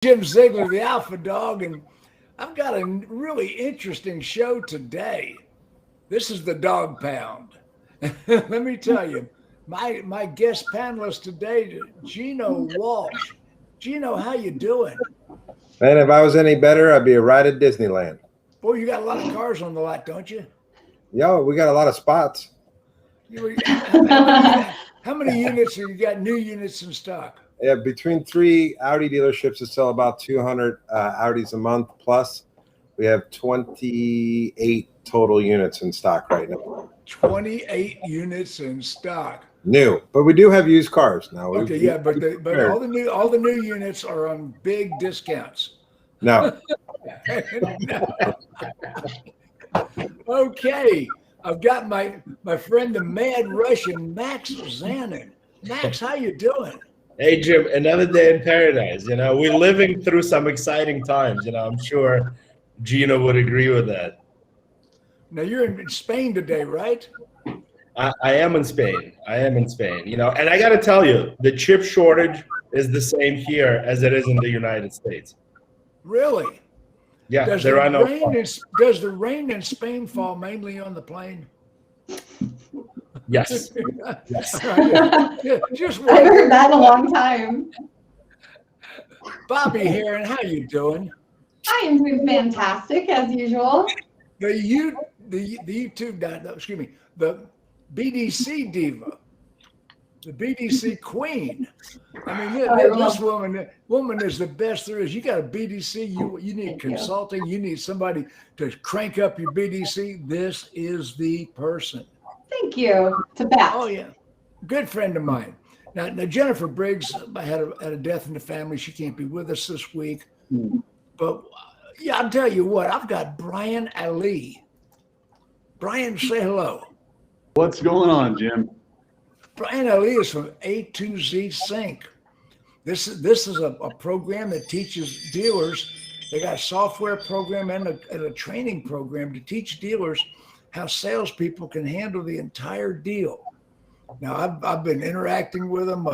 Jim Ziegler, the Alpha Dog, and I've got a really interesting show today. This is the Dawg Pound. Let me tell you, my guest panelist today, Gino Walsh. Gino, how you doing? Man, if I was any better, I'd be a ride at Disneyland. Boy, you got a lot of cars on the lot, don't you? Yo, we got a lot of spots. How many units have you got? New units in stock? Yeah, between 3 Audi dealerships that sell about 200 Audis a month plus, we have 28 total units in stock right now. 28 units in stock. New, but we do have used cars now. Okay, yeah, but all the new units are on big discounts. No. No. Okay, I've got my friend, the Mad Russian, Max Zanin. Max, how you doing? Hey, Jim, another day in paradise. You know, we're living through some exciting times. You know, I'm sure Gino would agree with that. Now, you're in Spain today, right? I am in Spain. You know, and I got to tell you, the chip shortage is the same here as it is in the United States. Really? Yeah, does the rain in Spain fall mainly on the plane? Yes. Yes. Just I've heard that in a long time. Bobby Heron, how you doing? I am doing fantastic as usual. The YouTube, excuse me, the BDC diva, the BDC queen. I mean, this woman is the best there is. You got a BDC, you need consulting, you need somebody to crank up your BDC. This is the person. Thank you. To Beth. Oh yeah, good friend of mine. Now Jennifer Briggs had a death in the family. She can't be with us this week. But yeah, I'll tell you what. I've got Brian Ali. Brian, say hello. What's going on, Jim? Brian Ali is from A to Z Sync. This is a program that teaches dealers. They got a software program and a training program to teach dealers how salespeople can handle the entire deal. Now I've been interacting with them.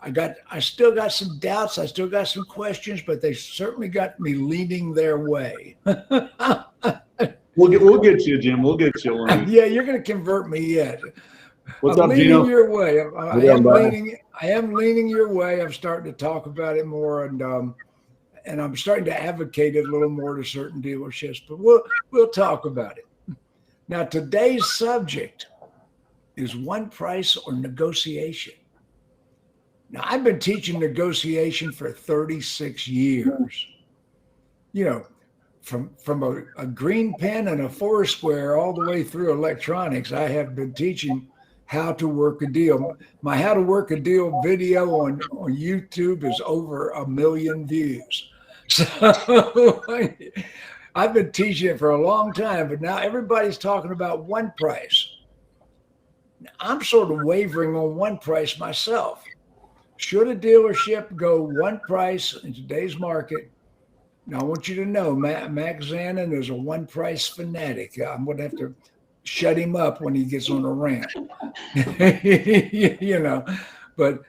I still got some doubts. I still got some questions, but they certainly got me leaning their way. We'll get you, Jim. We'll get you. Yeah, you're going to convert me yet. What's I'm up, leaning Gino? your way. I am leaning your way. I'm starting to talk about it more, and I'm starting to advocate it a little more to certain dealerships. But we'll talk about it. Now, today's subject is one price or negotiation. Now, I've been teaching negotiation for 36 years. You know, from a green pen and a Foursquare all the way through electronics, I have been teaching how to work a deal. My How to Work a Deal video on YouTube is over 1 million views. So I've been teaching it for a long time, but now everybody's talking about one price. I'm sort of wavering on one price myself. Should a dealership go one price in today's market? Now, I want you to know, Max Zanin is a one price fanatic. I'm going to have to shut him up when he gets on a rant. You know, but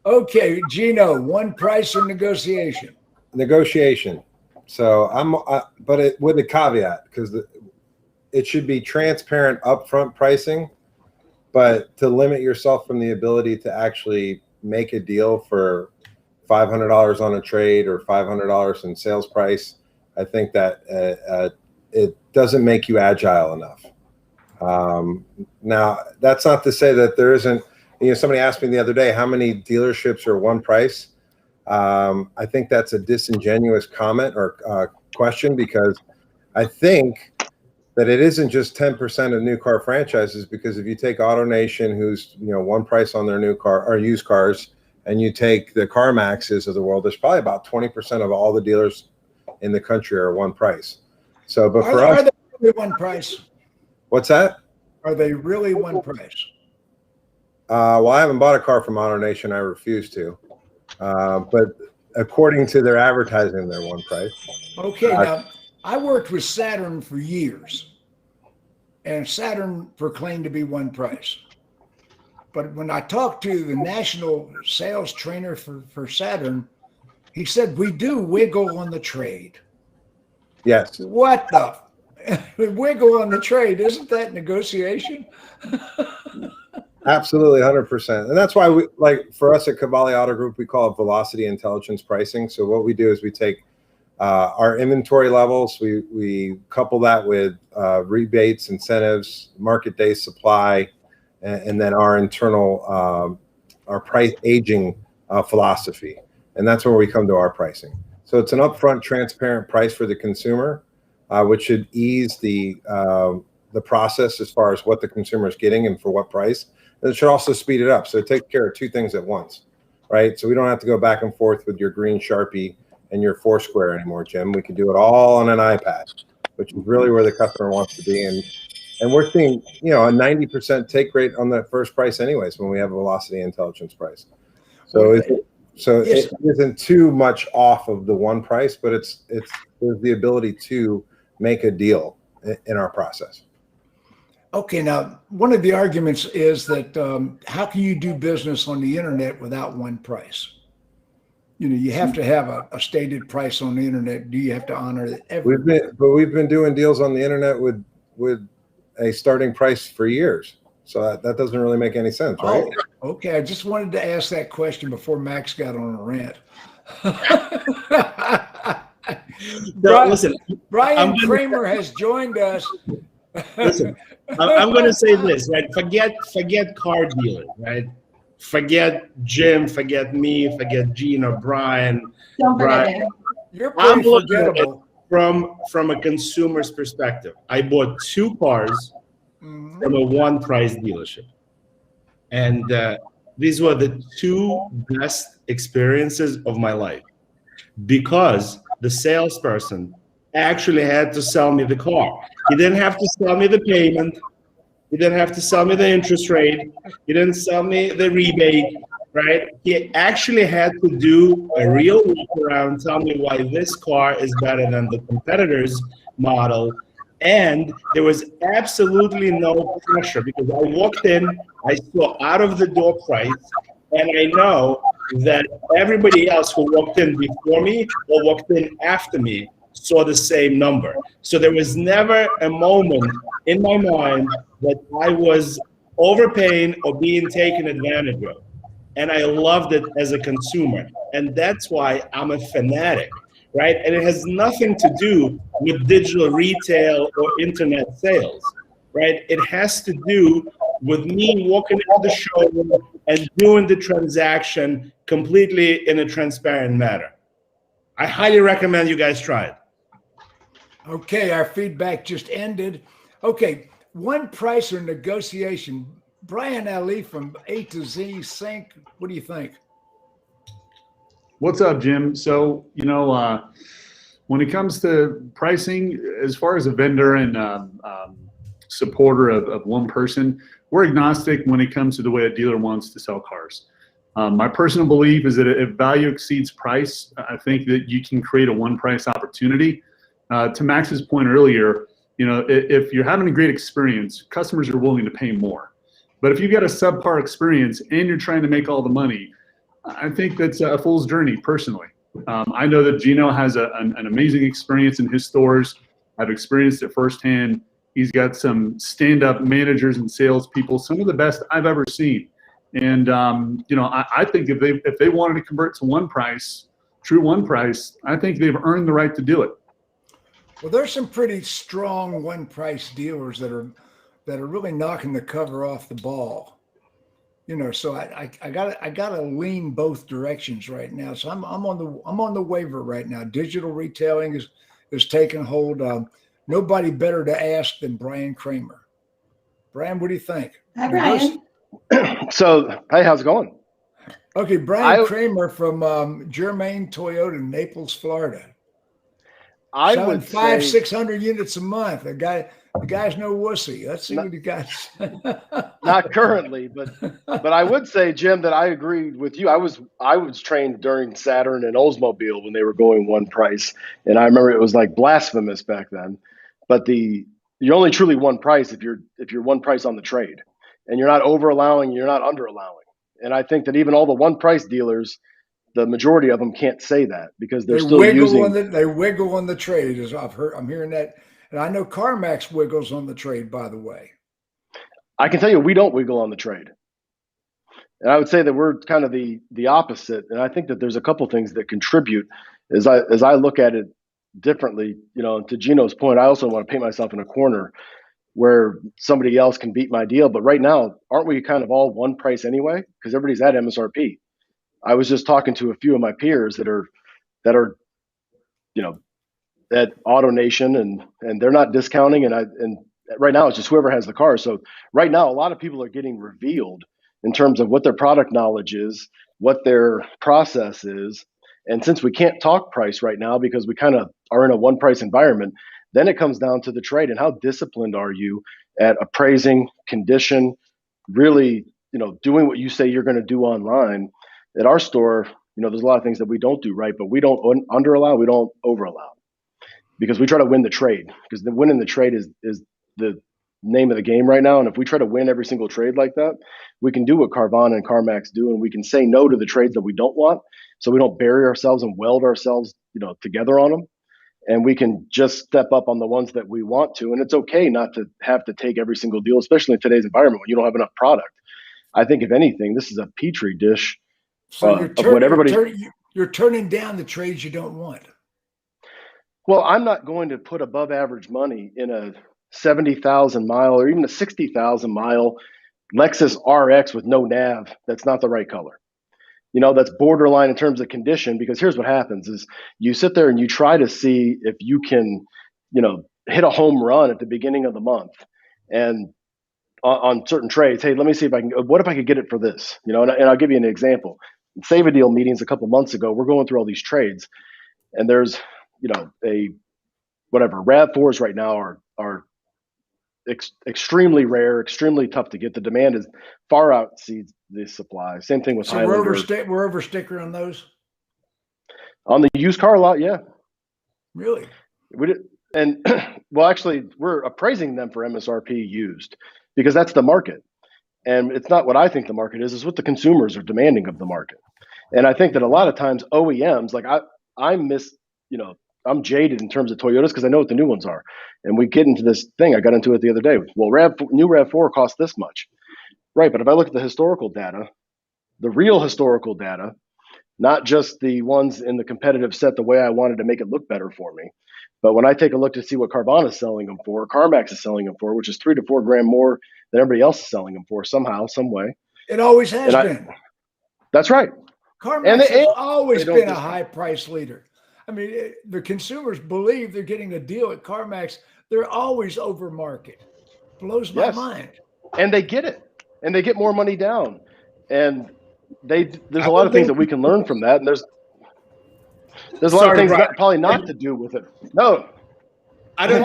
okay, Gino, one price or negotiation? Negotiation. So with a caveat, because it should be transparent upfront pricing, but to limit yourself from the ability to actually make a deal for $500 on a trade or $500 in sales price, I think that it doesn't make you agile enough. Now, that's not to say that there isn't. You know, somebody asked me the other day, how many dealerships are one price? I think that's a disingenuous comment or question, because I think that it isn't just 10% of new car franchises, because if you take AutoNation, who's, you know, one price on their new car or used cars, and you take the CarMaxes of the world, there's probably about 20% of all the dealers in the country are one price. So, but for us, are they really one price? What's that? Are they really one price? Well, I haven't bought a car from AutoNation. I refuse to. But according to their advertising, they're one price. Okay, now I worked with Saturn for years, and Saturn proclaimed to be one price. But when I talked to the national sales trainer for Saturn, He said, we do wiggle on the trade. Yes. What the? Wiggle on the trade. Isn't that negotiation? Absolutely, 100%. And that's why we, like, for us at Cavalli Auto Group, we call it velocity intelligence pricing. So what we do is we take our inventory levels, we couple that with rebates, incentives, market day supply, and then our internal our price aging philosophy. And that's where we come to our pricing. So it's an upfront, transparent price for the consumer, which should ease the process as far as what the consumer is getting and for what price. And it should also speed it up. So it takes care of two things at once, right? So we don't have to go back and forth with your green Sharpie and your Foursquare anymore, Jim. We can do it all on an iPad, which is really where the customer wants to be. And we're seeing, a 90% take rate on the first price anyways when we have a velocity intelligence price. So it isn't too much off of the one price, but there's the ability to make a deal in our process. Okay, now one of the arguments is that how can you do business on the internet without one price? You have to have a stated price on the internet. Do you have to honor it? We've been doing deals on the internet with a starting price for years. So that doesn't really make any sense, right? Oh, okay. I just wanted to ask that question before Max got on a rant. Listen, Brian Kramer has joined us. Listen, I'm going to say this, right? Forget car dealers, right? Forget Jim, forget me, forget Gene or Brian. Don't forget me. You're pretty forgettable. From a consumer's perspective. I bought 2 cars from a one-price dealership. And these were the 2 best experiences of my life because the salesperson actually had to sell me the car. He didn't have to sell me the payment. He didn't have to sell me the interest rate. He didn't sell me the rebate, right? He actually had to do a real look around, tell me why this car is better than the competitor's model. And there was absolutely no pressure because I walked in, I saw out of the door price, and I know that everybody else who walked in before me or walked in after me saw the same number. So there was never a moment in my mind that I was overpaying or being taken advantage of. And I loved it as a consumer. And that's why I'm a fanatic, right? And it has nothing to do with digital retail or internet sales, right? It has to do with me walking into the showroom and doing the transaction completely in a transparent manner. I highly recommend you guys try it. Okay, our feedback just ended. Okay, one price or negotiation. Brian Ali from A to Z Sync. What do you think? What's up, Jim? So, when it comes to pricing, as far as a vendor and supporter of one person, we're agnostic when it comes to the way a dealer wants to sell cars. My personal belief is that if value exceeds price, I think that you can create a one price opportunity. To Max's point earlier, if you're having a great experience, customers are willing to pay more. But if you've got a subpar experience and you're trying to make all the money, I think that's a fool's journey, personally. I know that Gino has an amazing experience in his stores. I've experienced it firsthand. He's got some stand-up managers and salespeople, some of the best I've ever seen. And I think if they wanted to convert to one price, true one price, I think they've earned the right to do it. Well, there's some pretty strong one-price dealers that are really knocking the cover off the ball. So I gotta lean both directions right now. So I'm on the waiver right now. Digital retailing is taking hold. Nobody better to ask than Brian Kramer. Brian, what do you think? Hi, Brian. So, hey, how's it going? Okay, Brian Kramer from Germain Toyota, Naples, Florida. I Selling would say 500-600 units a month. The guy's no wussy. Let's see what he got. not currently, but I would say, Jim, that I agree with you. I was trained during Saturn and Oldsmobile when they were going one price, and I remember it was like blasphemous back then. But you're only truly one price if you're one price on the trade, and you're not over allowing, you're not under allowing. And I think that even all the one price dealers, the majority of them can't say that because they're They still wiggle using. on they wiggle on the trade, as I'm hearing that, and I know CarMax wiggles on the trade. By the way, I can tell you, we don't wiggle on the trade, and I would say that we're kind of the opposite. And I think that there's a couple things that contribute as I look at it differently. To Gino's point, I also want to paint myself in a corner where somebody else can beat my deal. But right now, aren't we kind of all one price anyway? Because everybody's at MSRP. I was just talking to a few of my peers that are at AutoNation and they're not discounting and right now it's just whoever has the car. So right now a lot of people are getting revealed in terms of what their product knowledge is, what their process is. And since we can't talk price right now because we kind of are in a one price environment, then it comes down to the trade and how disciplined are you at appraising condition, really, doing what you say you're going to do online. At our store, there's a lot of things that we don't do right, but we don't under allow, we don't over allow because we try to win the trade because the winning the trade is the name of the game right now. And if we try to win every single trade like that, we can do what Carvana and CarMax do. And we can say no to the trades that we don't want. So we don't bury ourselves and weld ourselves, together on them. And we can just step up on the ones that we want to. And it's okay not to have to take every single deal, especially in today's environment when you don't have enough product. I think if anything, this is a petri dish. So you're turning down the trades you don't want. Well, I'm not going to put above average money in a 70,000 mile or even a 60,000 mile Lexus RX with no nav. That's not the right color. That's borderline in terms of condition, because here's what happens is you sit there and you try to see if you can, hit a home run at the beginning of the month and on certain trades. Hey, let me see if I can, what if I could get it for this, and I'll give you an example. Save a Deal meetings a couple months ago, we're going through all these trades and there's, RAV4s right now are extremely rare, extremely tough to get. The demand is far outseeds the supply. Same thing with Highlander. We're over sticker on those? On the used car lot, yeah. Really? We did, and well, actually, we're appraising them for MSRP used because that's the market. And it's not what I think the market is, it's what the consumers are demanding of the market. And I think that a lot of times OEMs, like I'm jaded in terms of Toyotas because I know what the new ones are. And we get into this thing, I got into it the other day. Well, new RAV4 costs this much. Right, but if I look at the historical data, the real historical data, not just the ones in the competitive set the way I wanted to make it look better for me, but when I take a look to see what Carvana is selling them for, CarMax is selling them for, which is $3 to $4 grand more than everybody else is selling them for somehow, some way. It always has been. That's right. CarMax has always been a high price leader. I mean, the consumers believe they're getting a deal at CarMax. They're always over market. Blows my mind. And they get it. And they get more money down. And there's a lot of things that we can learn from that. And there's a lot of things that probably not to do with it. No. I don't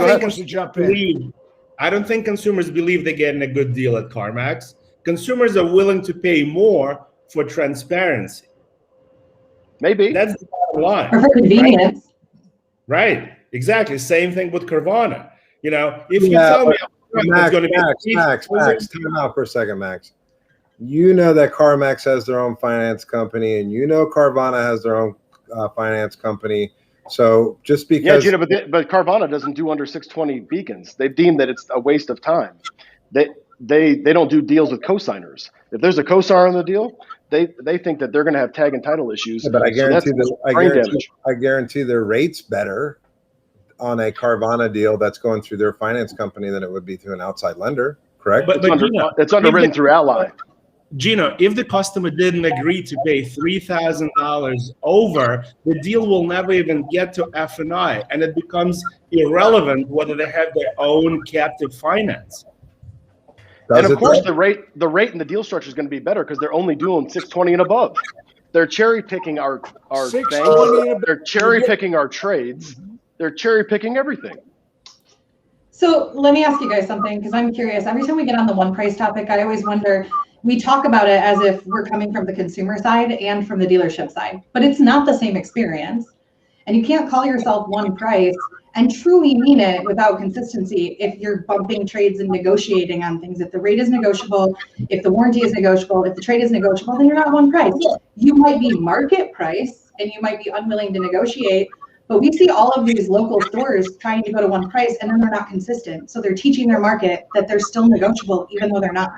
think consumers believe they're getting a good deal at CarMax. Consumers are willing to pay more for transparency. Maybe. That's the bottom line. Or for convenience. Right. Exactly. Same thing with Carvana. If you tell me Max, time out for a second, Max. You know that CarMax has their own finance company, and Carvana has their own finance company. So just because, but Carvana doesn't do under 620 beacons. They've deemed that it's a waste of time. They don't do deals with cosigners. If there's a cosigner on the deal, they think that they're going to have tag and title issues. Yeah, but I guarantee their rate's better on a Carvana deal that's going through their finance company than it would be through an outside lender, correct? But it's underwritten through Ally. Gino, if the customer didn't agree to pay $3,000 over, the deal will never even get to F&I, and it becomes irrelevant whether they have their own captive finance. And of course, the rate and the deal structure is going to be better because they're only doing 620 and above. They're cherry picking our things. They're cherry picking our trades. They're cherry picking everything. So let me ask you guys something because I'm curious. Every time we get on the one price topic, I always wonder. We talk about it as if we're coming from the consumer side and from the dealership side, but it's not the same experience. And you can't call yourself one price and truly mean it without consistency if you're bumping trades and negotiating on things. If the rate is negotiable, if the warranty is negotiable, if the trade is negotiable, then you're not one price. You might be market price and you might be unwilling to negotiate, but we see all of these local stores trying to go to one price and then they're not consistent. So they're teaching their market that they're still negotiable even though they're not.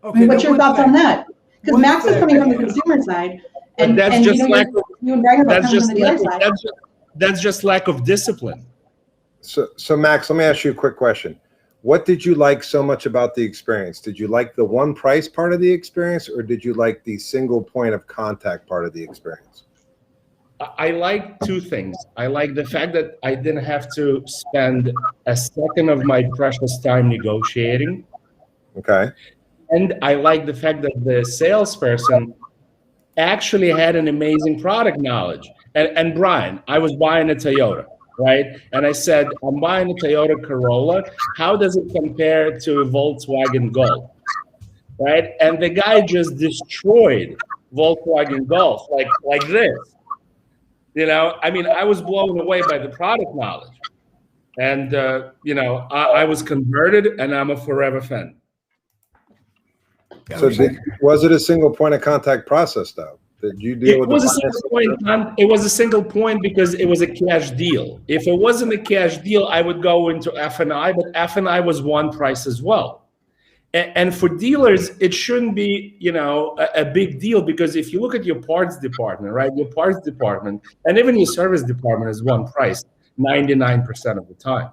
Okay, What's your thoughts on that? Because Max is coming from the consumer side, and that's and just you and Greg are both coming from the dealer side. That's just lack of discipline. So Max, let me ask you a quick question. What did you like so much about the experience? Did you like the one price part of the experience, or did you like the single point of contact part of the experience? I like two things. I like the fact that I didn't have to spend a second of my precious time negotiating. Okay. And I like the fact that the salesperson actually had an amazing product knowledge. And Brian, I was buying a Toyota, right? And I said, I'm buying a Toyota Corolla. How does it compare to a Volkswagen Golf, right? And the guy just destroyed Volkswagen Golf like this. You know, I mean, I was blown away by the product knowledge. And, you know, I was converted, and I'm a forever fan. So was it a single point of contact process, though? Did you deal with it was a single point because it was a cash deal. If it wasn't a cash deal, I would go into F&I, but F&I was one price as well. And for dealers, it shouldn't be, you know, a big deal, because if you look at your parts department, right, your parts department and even your service department is one price 99% of the time,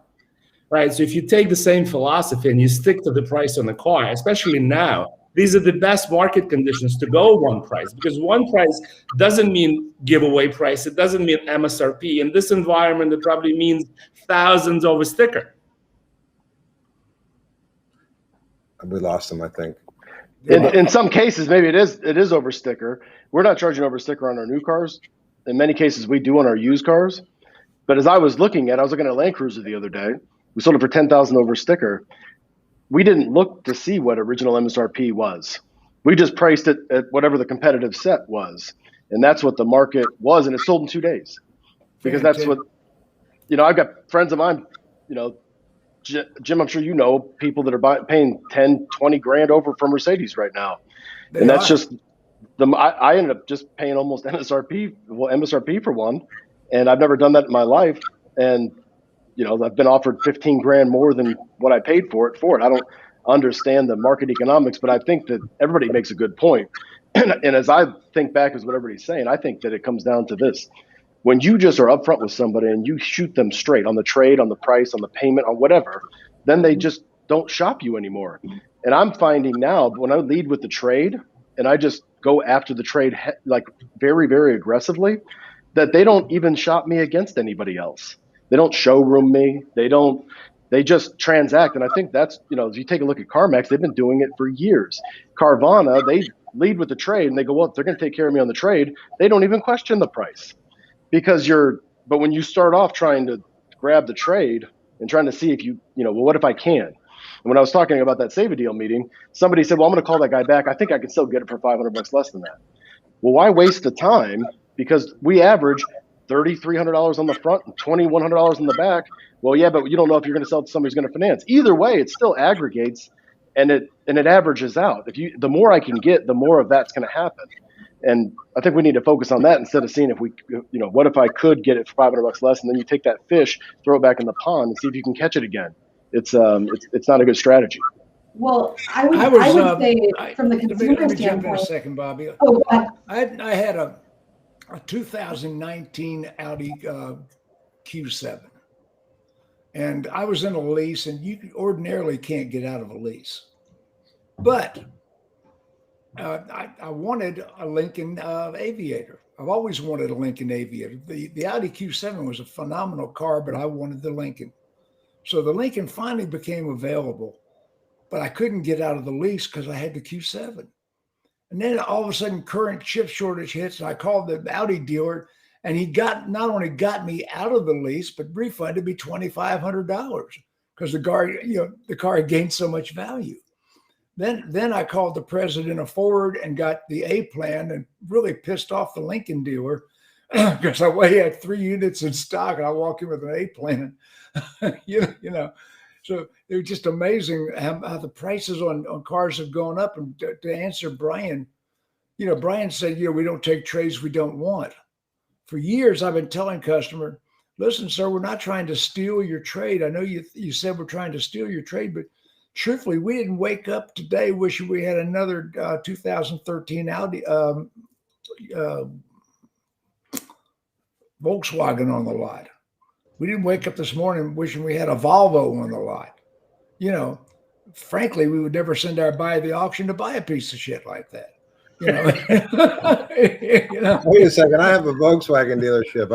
right? So if you take the same philosophy and you stick to the price on the car, especially now, these are the best market conditions to go one price, because one price doesn't mean giveaway price. It doesn't mean MSRP. In this environment, it probably means thousands over sticker. We lost him, I think. In some cases, maybe it is over sticker. We're not charging over sticker on our new cars. In many cases, we do on our used cars. But as I was looking at a Land Cruiser the other day. We sold it for $10,000 over sticker. We didn't look to see what original MSRP was. We just priced it at whatever the competitive set was. And that's what the market was. And it sold in 2 days. Because that's what, you know, I've got friends of mine, you know, Jim, I'm sure you know people that are paying 10, 20 grand over for Mercedes right now. And that's just I ended up just paying almost MSRP for one. And I've never done that in my life. And, you know, I've been offered 15 grand more than what I paid for it. I don't understand the market economics, but I think that everybody makes a good point. And as I think back as what everybody's saying, I think that it comes down to this. When you just are upfront with somebody and you shoot them straight on the trade, on the price, on the payment, on whatever, then they just don't shop you anymore. And I'm finding now when I lead with the trade and I just go after the trade like very, very aggressively, that they don't even shop me against anybody else. They don't showroom me. They just transact. And I think that's, you know, if you take a look at CarMax, they've been doing it for years. Carvana, they lead with the trade and they go, well, if they're going to take care of me on the trade, they don't even question the price. Because but when you start off trying to grab the trade and trying to see if well, what if I can? And when I was talking about that Save a Deal meeting, somebody said, well, I'm going to call that guy back. I think I can still get it for $500 less than that. Well, why waste the time? Because we average $3,300 on the front and $2,100 in the back. Well, yeah, but you don't know if you're going to sell it to somebody who's going to finance. Either way, it still aggregates and it averages out. The more I can get, the more of that's going to happen. And I think we need to focus on that instead of seeing if what if I could get it for $500 less, and then you take that fish, throw it back in the pond, and see if you can catch it again. It's not a good strategy. Well, I would say from the consumer standpoint. Jump in a second, Bobby. Oh, I had a 2019 Audi Q7, and I was in a lease, and you ordinarily can't get out of a lease, but I wanted a Lincoln Aviator. I've always wanted a Lincoln Aviator. The Audi Q7 was a phenomenal car, but I wanted the Lincoln. So the Lincoln finally became available, but I couldn't get out of the lease because I had the Q7. And then all of a sudden, current chip shortage hits, and I called the Audi dealer, and he not only got me out of the lease, but refunded me $2,500 because the car had gained so much value. Then I called the president of Ford and got the A plan and really pissed off the Lincoln dealer because I had 3 units in stock, and I walk in with an 8 plan. you know, so it was just amazing how the prices on cars have gone up. And to answer Brian, Brian said, we don't take trades we don't want. For years, I've been telling customer, listen, sir, we're not trying to steal your trade. I know you said we're trying to steal your trade, but truthfully, we didn't wake up today wishing we had another 2013 Audi Volkswagen on the lot. We didn't wake up this morning wishing we had a Volvo on the lot. Frankly, we would never send our buyer to the auction to buy a piece of shit like that. Wait a second, I have a Volkswagen dealership.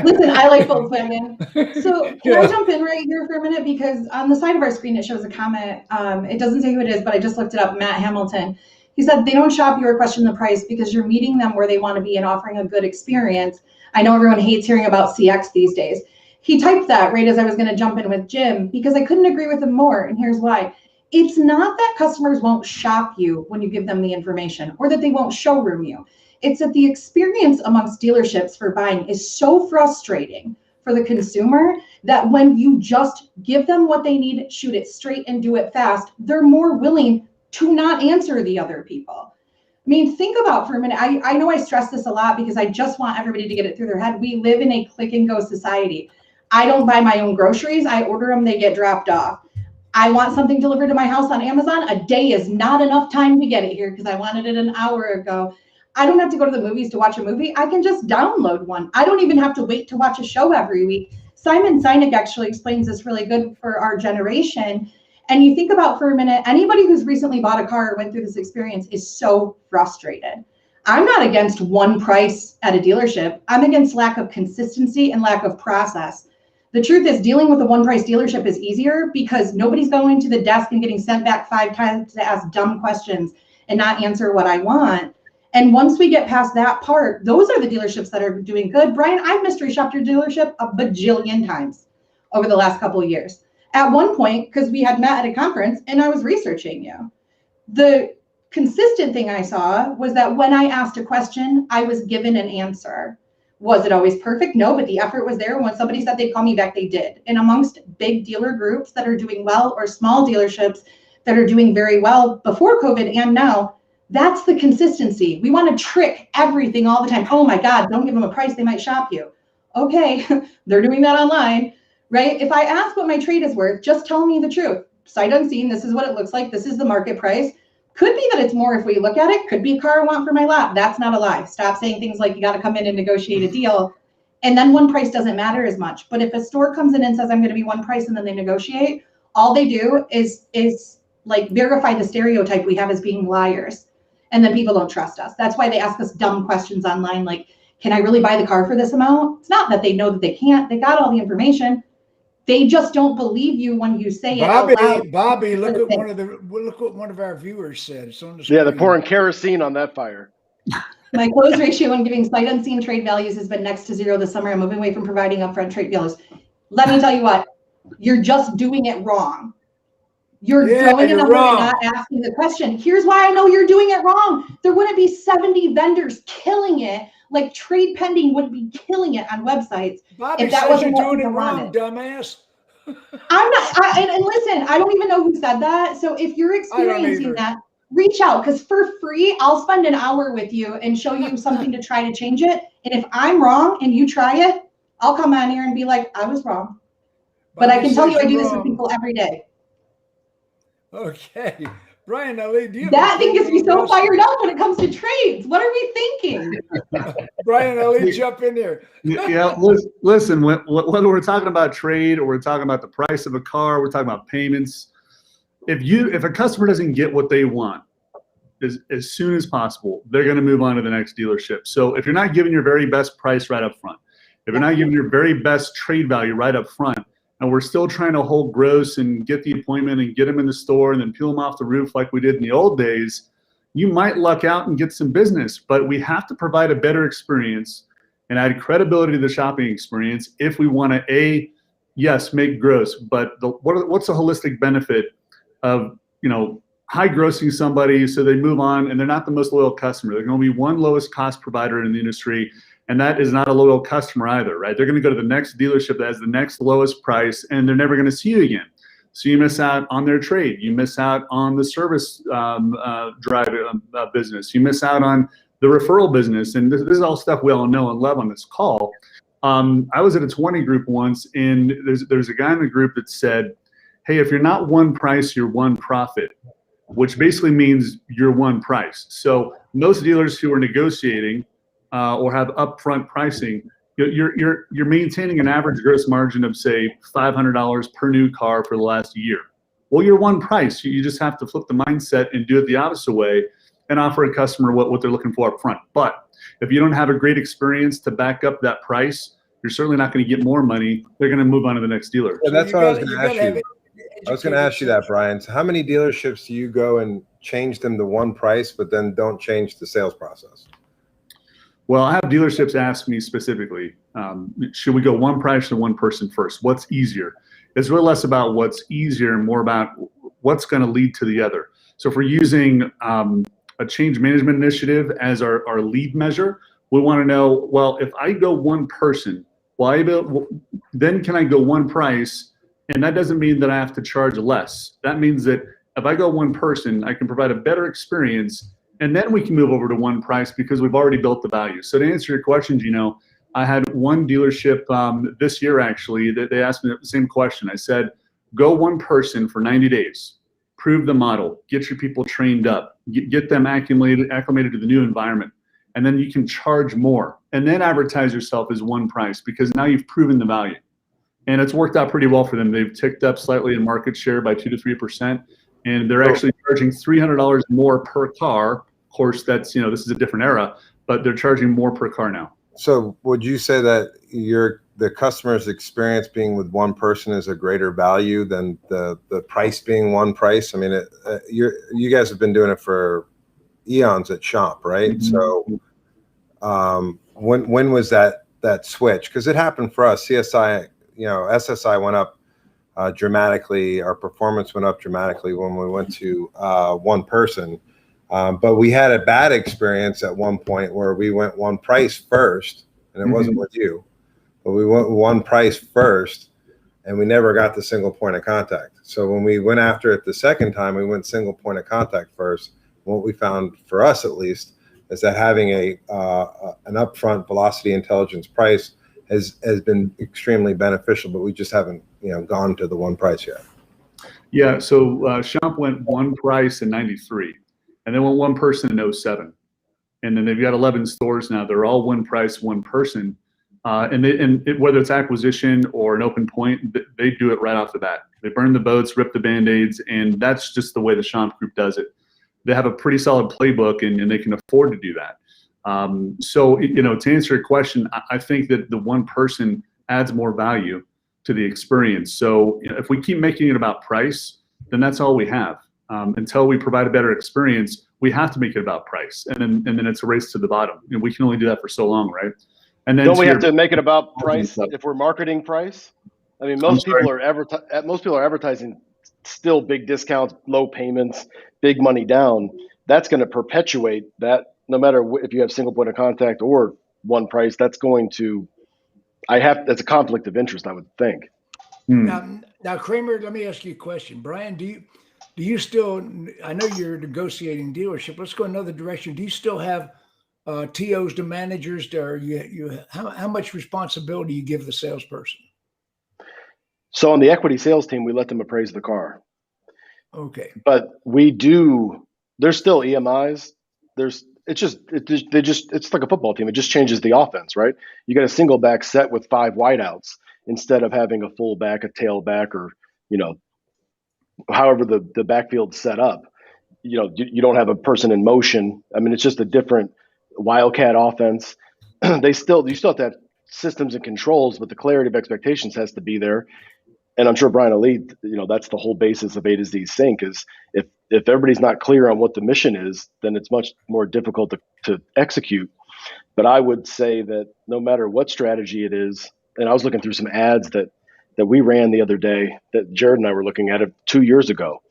Listen, I like Volkswagen. So can I jump in right here for a minute? Because on the side of our screen, it shows a comment. It doesn't say who it is, but I just looked it up. Matt Hamilton. He said, they don't shop you or question the price because you're meeting them where they want to be and offering a good experience. I know everyone hates hearing about CX these days. He typed that right as I was going to jump in with Jim because I couldn't agree with him more. And here's why. It's not that customers won't shop you when you give them the information or that they won't showroom you. It's that the experience amongst dealerships for buying is so frustrating for the consumer that when you just give them what they need, shoot it straight and do it fast, they're more willing to not answer the other people. I mean, think about for a minute. I know I stress this a lot because I just want everybody to get it through their head. We live in a click and go society. I don't buy my own groceries. I order them, they get dropped off. I want something delivered to my house on Amazon. A day is not enough time to get it here because I wanted it an hour ago. I don't have to go to the movies to watch a movie. I can just download one. I don't even have to wait to watch a show every week. Simon Sinek actually explains this really good for our generation. And you think about for a minute, anybody who's recently bought a car or went through this experience is so frustrated. I'm not against one price at a dealership. I'm against lack of consistency and lack of process. The truth is dealing with a one price dealership is easier because nobody's going to the desk and getting sent back 5 times to ask dumb questions and not answer what I want. And once we get past that part, those are the dealerships that are doing good. Brian, I've mystery shopped your dealership a bajillion times over the last couple of years. At one point, because we had met at a conference and I was researching you, the consistent thing I saw was that when I asked a question, I was given an answer. Was it always perfect? No, but the effort was there. When somebody said they'd call me back, they did. And amongst big dealer groups that are doing well or small dealerships that are doing very well before COVID and now, that's the consistency. We want to trick everything all the time. Oh my God, don't give them a price. They might shop you. Okay, they're doing that online, right? If I ask what my trade is worth, just tell me the truth. Sight unseen, this is what it looks like. This is the market price. Could be that it's more if we look at it. Could be a car I want for my lot. That's not a lie. Stop saying things like you got to come in and negotiate a deal. And then one price doesn't matter as much. But if a store comes in and says, I'm going to be one price and then they negotiate, all they do is like verify the stereotype we have as being liars. And then people don't trust us. That's why they ask us dumb questions online like, can I really buy the car for this amount? It's not that they know that they can't. They got all the information. They just don't believe you when you say it out loud. Bobby, look what one of our viewers said. It's on the screen. Yeah, they're pouring kerosene on that fire. My close ratio when giving sight unseen trade values has been next to 0 this summer. I'm moving away from providing upfront trade values. Let me tell you what, you're just doing it wrong. You're throwing a number and not asking the question. Here's why I know you're doing it wrong. There wouldn't be 70 vendors killing it. Like Trade Pending would be killing it on websites. Bobby if that says wasn't you're what doing it wrong, wanted. dumbass. I'm not, and listen, I don't even know who said that. So if you're experiencing that, reach out because for free, I'll spend an hour with you and show you something to try to change it. And if I'm wrong and you try it, I'll come on here and be like, I was wrong. But I can tell you I do this with people every day. Okay. Brian, now, do you that thing gets me so fired up when it comes to trades. What are we thinking? Brian, I'll let you jump in there. Yeah, listen, whether we're talking about trade or we're talking about the price of a car, we're talking about payments. If a customer doesn't get what they want as soon as possible, they're going to move on to the next dealership. So if you're not giving your very best price right up front, if you're not giving your very best trade value right up front, and we're still trying to hold gross and get the appointment and get them in the store and then peel them off the roof like we did in the old days, you might luck out and get some business. But we have to provide a better experience and add credibility to the shopping experience if we want to, yes, make gross, but what's the holistic benefit of, high grossing somebody, so they move on, and they're not the most loyal customer. They're going to be one lowest cost provider in the industry, and that is not a loyal customer either, right? They're going to go to the next dealership that has the next lowest price, and they're never going to see you again. So you miss out on their trade. You miss out on the service business. You miss out on the referral business. And this is all stuff we all know and love on this call. I was at a 20 group once, and there's a guy in the group that said, hey, if you're not one price, you're one profit, which basically means you're one price. So most dealers who are negotiating or have upfront pricing, you're maintaining an average gross margin of, say, $500 per new car for the last year. Well, you're one price. You just have to flip the mindset and do it the opposite way and offer a customer what they're looking for up front. But if you don't have a great experience to back up that price, you're certainly not going to get more money. They're going to move on to the next dealer. Yeah, that's what I was going to ask you. I was going to ask you that, Brian. So how many dealerships do you go and change them to one price, but then don't change the sales process? Well, I have dealerships ask me specifically, should we go one price or one person first? What's easier? It's really less about what's easier and more about what's going to lead to the other. So if we're using a change management initiative as our lead measure, we want to know, well, if I go one person, then can I go one price? And that doesn't mean that I have to charge less. That means that if I go one person, I can provide a better experience, and then we can move over to one price because we've already built the value. So to answer your question, Gino, I had one dealership this year, actually, that they asked me the same question. I said, go one person for 90 days, prove the model, get your people trained up, get them acclimated to the new environment, and then you can charge more. And then advertise yourself as one price because now you've proven the value. And it's worked out pretty well for them. They've ticked up slightly in market share by 2 to 3%, and they're actually charging $300 more per car. Of course, that's, this is a different era, but they're charging more per car now. So would you say that the customer's experience being with one person is a greater value than the price being one price? I mean, you guys have been doing it for eons at Shop, right? Mm-hmm. So when was that switch? Because it happened for us. CSI, SSI went up dramatically. Our performance went up dramatically when we went to one person. But we had a bad experience at one point where we went one price first, and it wasn't with you, but we went one price first, and we never got the single point of contact. So when we went after it the second time, we went single point of contact first. What we found, for us at least, is that having an upfront velocity intelligence price has been extremely beneficial, but we just haven't gone to the one price yet. Yeah, so Shop went one price in '93, and then went one person in '07, and then they've got 11 stores now. They're all one price, one person, whether it's acquisition or an open point, they do it right off the bat. They burn the boats, rip the band-aids, and that's just the way the Shop Group does it. They have a pretty solid playbook, and they can afford to do that. So, to answer your question, I think that the one person adds more value to the experience. So if we keep making it about price, then that's all we have. Until we provide a better experience, we have to make it about price, and then it's a race to the bottom. We can only do that for so long, right? And then don't we have to make it about price if we're marketing price? I mean, most people are advertising still big discounts, low payments, big money down. That's going to perpetuate that. No matter if you have single point of contact or one price, that's going to, that's a conflict of interest, I would think. Now, Kramer, let me ask you a question. Brian, do you still, I know you're negotiating dealership. Let's go another direction. Do you still have TOs to managers? How much responsibility you give the salesperson? So on the equity sales team, we let them appraise the car. Okay. But there's still EMIs. It's like a football team. It just changes the offense, right? You got a single back set with 5 wideouts instead of having a full back, a tailback, or however the backfield's set up. You don't have a person in motion. I mean, it's just a different wildcat offense. You still have to have systems and controls, but the clarity of expectations has to be there. And I'm sure Brian will lead, that's the whole basis of A to Z Sync is if everybody's not clear on what the mission is, then it's much more difficult to execute. But I would say that no matter what strategy it is, and I was looking through some ads that we ran the other day that Jared and I were looking at it 2 years ago,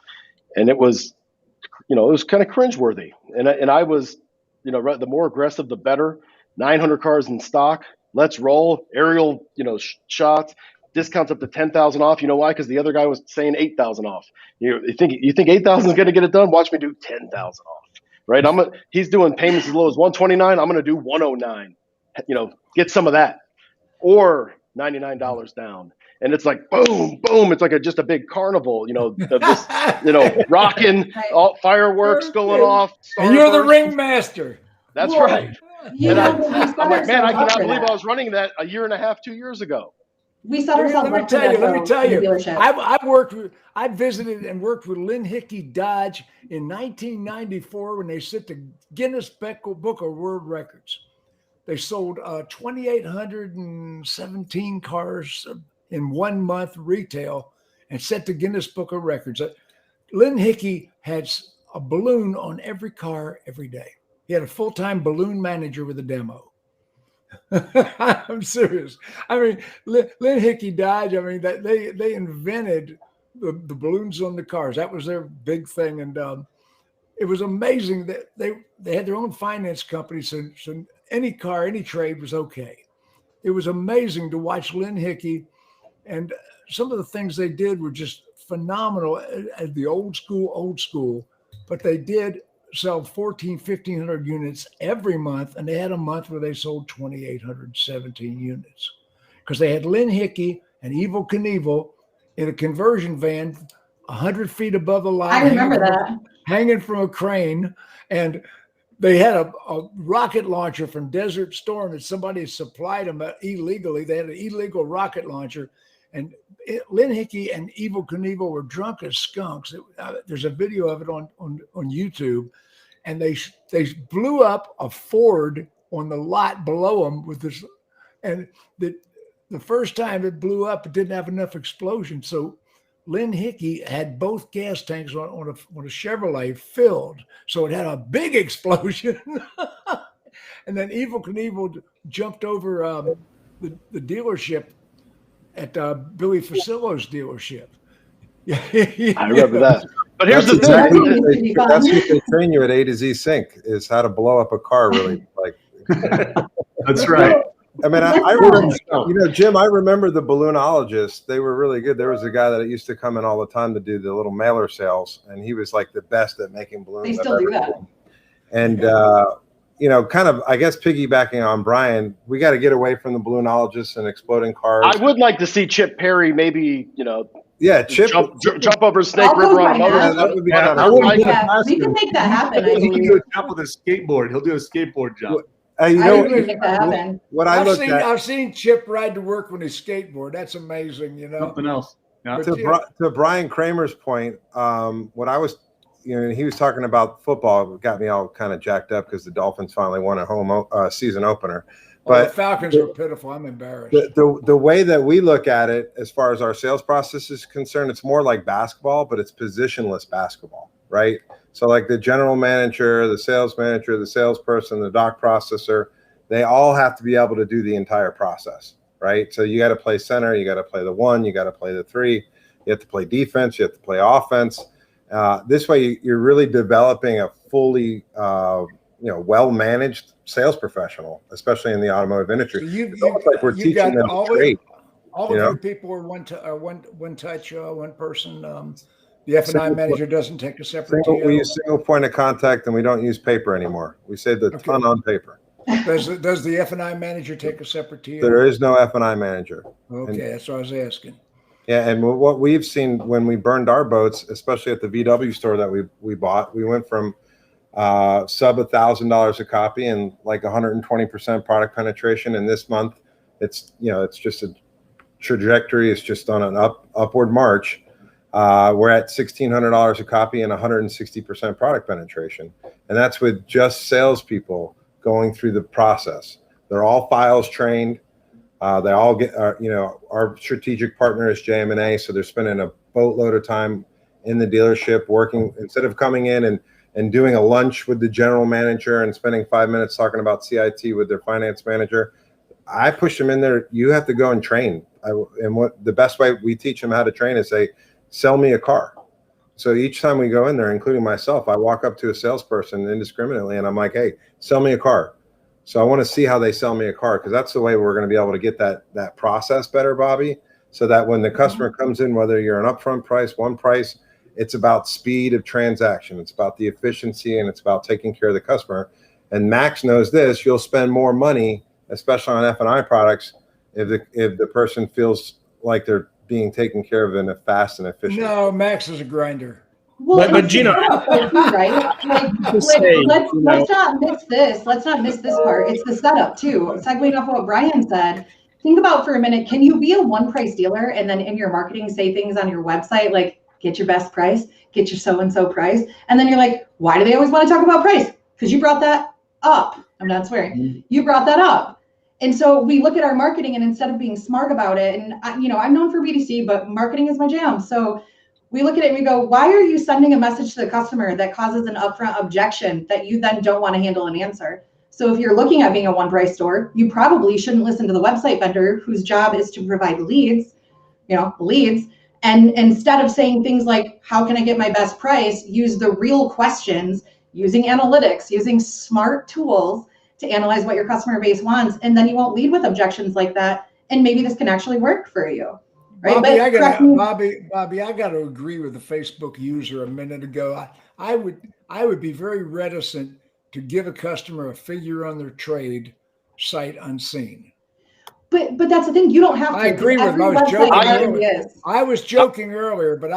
and it was it was kind of cringeworthy. And I was, the more aggressive, the better. 900 cars in stock. Let's roll. Aerial, shots. Discounts up to 10,000 off. You know why? Because the other guy was saying 8,000 off. You think 8,000 is going to get it done? Watch me do 10,000 off. Right? He's doing payments as low as 129. I'm going to do 109. Get some of that, or $99 down. And it's like boom, boom. It's like just a big carnival, rocking, all fireworks going off. And you're the ringmaster. That's right. I'm like, man, I cannot believe I was running that a year and a half, 2 years ago. We set ourselves up for Let me tell you. dealership. I visited and worked with Lynn Hickey Dodge in 1994 when they set the Guinness Book of World Records. They sold 2,817 cars in 1 month retail and set the Guinness Book of Records. Lynn Hickey had a balloon on every car every day. He had a full-time balloon manager with a demo. I'm serious. I mean, Lynn Hickey Dodge, they invented the balloons on the cars. That was their big thing. And it was amazing that they had their own finance company. So any car, any trade was okay. It was amazing to watch Lynn Hickey, and some of the things they did were just phenomenal at the old school, but they did sell 1,500 units every month, and they had a month where they sold 2,817 units because they had Lynn Hickey and Evel Knievel in a conversion van 100 feet above the line. I remember that. Hanging from a crane, and they had a rocket launcher from Desert Storm that somebody supplied them illegally. They had an illegal rocket launcher, and Lynn Hickey and Evel Knievel were drunk as skunks. There's a video of it on YouTube, and they blew up a Ford on the lot below them with this. And the first time it blew up, it didn't have enough explosion, so Lynn Hickey had both gas tanks on a Chevrolet filled, so it had a big explosion. And then Evel Knievel jumped over the dealership at Billy Facillo's dealership. I remember that. But here's the thing. That's what they train you at A to Z Sync, is how to blow up a car really. That's right. I mean, I remember, Jim, I remember the balloonologists. They were really good. There was a guy that used to come in all the time to do the little mailer sales, and he was like the best at making balloons. They still do that. And, kind of, I guess, piggybacking on Brian, we got to get away from the balloonologists and exploding cars. I would like to see Chip Perry maybe, yeah, Chip jump over Snake River on a motor. That would be we can make that happen. He can do a jump with a skateboard. He'll do a skateboard jump. I've seen Chip ride to work on his skateboard. That's amazing, Something else. Yeah. To Brian Kramer's point, what I was, he was talking about football. It got me all kind of jacked up because the Dolphins finally won a home season opener. But the Falcons are pitiful. I'm embarrassed. The way that we look at it, as far as our sales process is concerned, it's more like basketball, but it's positionless basketball, right? So like the general manager, the sales manager, the salesperson, the dock processor, they all have to be able to do the entire process, right? So you got to play center, you got to play the 1, you got to play the 3, you have to play defense, you have to play offense. This way you're really developing a fully, well-managed sales professional, especially in the automotive industry. So it's almost like we're teaching them a trade. All of your people are one touch, one person. The F&I manager doesn't take a separate TO. We use single point of contact, and we don't use paper anymore. We save a ton on paper. Does the F&I manager take a separate TO? There is no F&I manager. Okay, that's what I was asking. Yeah, and what we've seen when we burned our boats, especially at the VW store that we bought, we went from sub $1,000 a copy and like 120% product penetration. And this month, it's just a trajectory. It's just on an upward march. We're at $1,600 a copy and 160% product penetration. And that's with just salespeople going through the process. They're all files trained. They all get, our strategic partner is JM&A. So they're spending a boatload of time in the dealership working, instead of coming in and doing a lunch with the general manager and spending 5 minutes talking about CIT with their finance manager. I push them in there. You have to go and train. And what the best way we teach them how to train is say, sell me a car. So each time we go in there, including myself, I walk up to a salesperson indiscriminately and I'm like, hey, sell me a car. So I want to see how they sell me a car, because that's the way we're going to be able to get that process better, Bobby, so that when the customer comes in, whether you're an upfront price, one price, it's about speed of transaction. It's about the efficiency, and it's about taking care of the customer. And Max knows this. You'll spend more money, especially on F&I products, if the person feels like they're being taken care of in a fast and efficient. No, Max is a grinder. Well, But Gino, right? Let's not miss this. Let's not miss this part. It's the setup too. Segueing off what Brian said, think about for a minute, can you be a one price dealer and then in your marketing say things on your website like, get your best price, get your so-and-so price. And then you're like, why do they always want to talk about price? Because you brought that up. I'm not swearing. You brought that up. And so we look at our marketing, and instead of being smart about it, and I'm known for BDC, but marketing is my jam. So we look at it and we go, why are you sending a message to the customer that causes an upfront objection that you then don't want to handle and answer? So if you're looking at being a one price store, you probably shouldn't listen to the website vendor whose job is to provide leads. And instead of saying things like, how can I get my best price? Use the real questions, using analytics, using smart tools to analyze what your customer base wants. And then you won't lead with objections like that. And maybe this can actually work for you. Right? Bobby, I got to agree with the Facebook user a minute ago. I would be very reticent to give a customer a figure on their trade sight unseen. But that's the thing. You don't have to. I agree with. I was joking earlier, but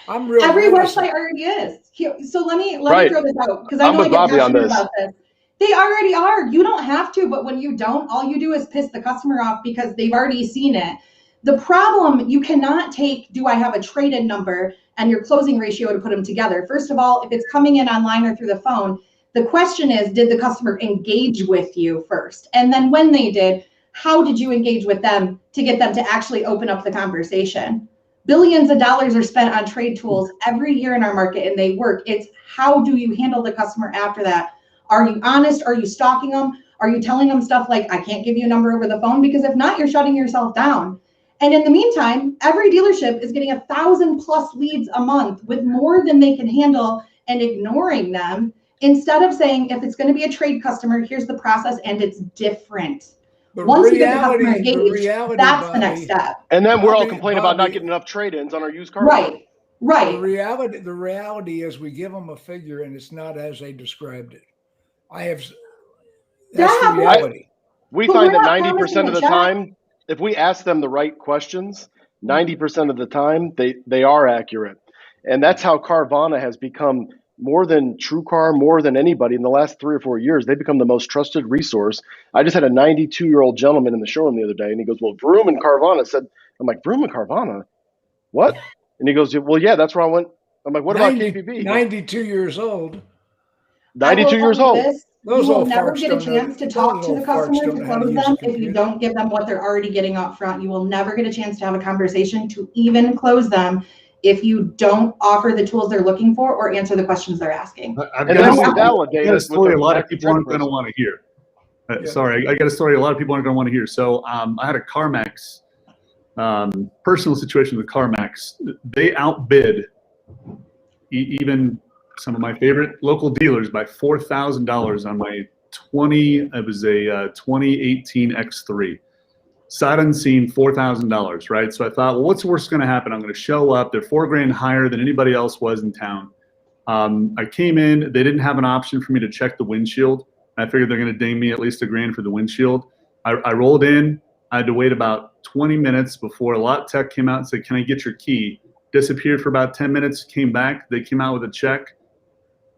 I'm really. Every website already is. So let me throw this out, because I know I get passionate about this. They already are. You don't have to, but when you don't, all you do is piss the customer off because they've already seen it. The problem, you cannot take, do I have a trade-in number and your closing ratio to put them together. First of all, if it's coming in online or through the phone, the question is, did the customer engage with you first? And then when they did, how did you engage with them to get them to actually open up the conversation? Billions of dollars are spent on trade tools every year in our market, and they work. It's how do you handle the customer after that? Are you honest? Are you stalking them? Are you telling them stuff like, I can't give you a number over the phone? Because if not, you're shutting yourself down. And in the meantime, every dealership is getting 1,000+ leads a month with more than they can handle and ignoring them, instead of saying, if it's going to be a trade customer, here's the process and it's different. Once you get the customer engaged, that's the next step. And then we're all complaining about not getting enough trade-ins on our used car. Right. The reality is we give them a figure and it's not as they described it. That's the reality. We find that 90% of the time, if we ask them the right questions, 90% of the time they are accurate. And that's how Carvana has become, more than TrueCar, more than anybody in the last 3 or 4 years. They've become the most trusted resource. I just had a 92-year-old gentleman in the showroom the other day, and he goes, well, Vroom and Carvana said, I'm like, Vroom and Carvana? What? And he goes, well, yeah, that's where I went. I'm like, what about KPB? 92 years old. 92 years old. You will never get a chance to talk to the customer to close them if you don't give them what they're already getting up front. You will never get a chance to have a conversation to even close them if you don't offer the tools they're looking for or answer the questions they're asking. I've got a story a lot of people aren't going to want to hear. Sorry, I got a story a lot of people aren't going to want to hear. So I had a CarMax personal situation with CarMax. They outbid even some of my favorite local dealers by $4,000 on my 2018 X3. Sight unseen, $4,000, right? So I thought, well, what's the worst going to happen? I'm going to show up. They're $4,000 higher than anybody else was in town. I came in. They didn't have an option for me to check the windshield. I figured they're going to ding me at least $1,000 for the windshield. I rolled in. I had to wait about 20 minutes before a lot tech came out and said, can I get your key? Disappeared for about 10 minutes, came back. They came out with a check,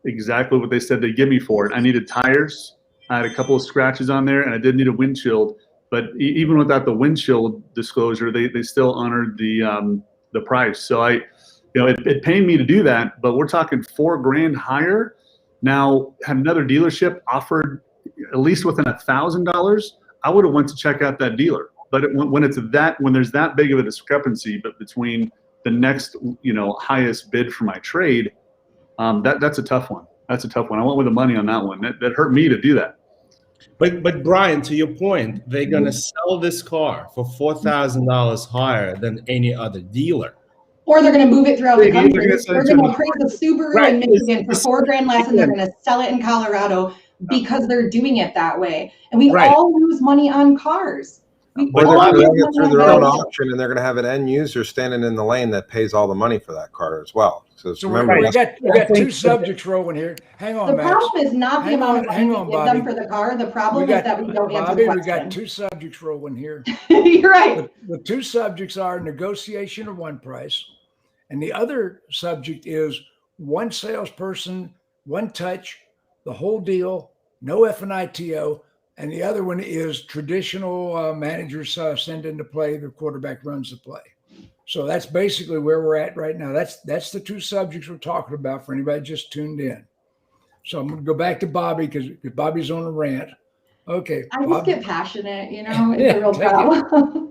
exactly what they said they'd give me for it. I needed tires. I had a couple of scratches on there, and I did need a windshield. But even without the windshield disclosure, they still honored the price. So it pained me to do that, but we're talking $4,000 higher. Now, had another dealership offered at least within $1,000, I would have went to check out that dealer. But when there's that big of a discrepancy, but between the next highest bid for my trade, that's a tough one. That's a tough one. I went with the money on that one. That hurt me to do that. But Brian, to your point, they're gonna sell this car for $4,000 higher than any other dealer. Or they're going to move it throughout the They're country. gonna send They're it to going to them. appraise a Subaru Right. in Michigan for $4,000 less, and they're going to sell it in Colorado because they're doing it that way. And we Right. all lose money on cars. We Or they're all going to lose run it money through on their own cars. auction, and they're going to have an end user standing in the lane that pays all the money for that car as well. So remember, we got two subjects rolling here. Hang on, The Max. problem is not the Hang amount on, of money hang we on, give Bobby. them for the car. The problem is that we don't answer Bobby, the we got question. two subjects rolling here. You're right. The two subjects are negotiation of one price, and the other subject is one salesperson, one touch, the whole deal, no F&ITO. And the other one is traditional managers send into play, the quarterback runs the play. So that's basically where we're at right now. That's the two subjects we're talking about for anybody just tuned in. So I'm going to go back to Bobby because Bobby's on a rant. Okay. I just Bob. get passionate, you know, it's Yeah, a real take it. problem.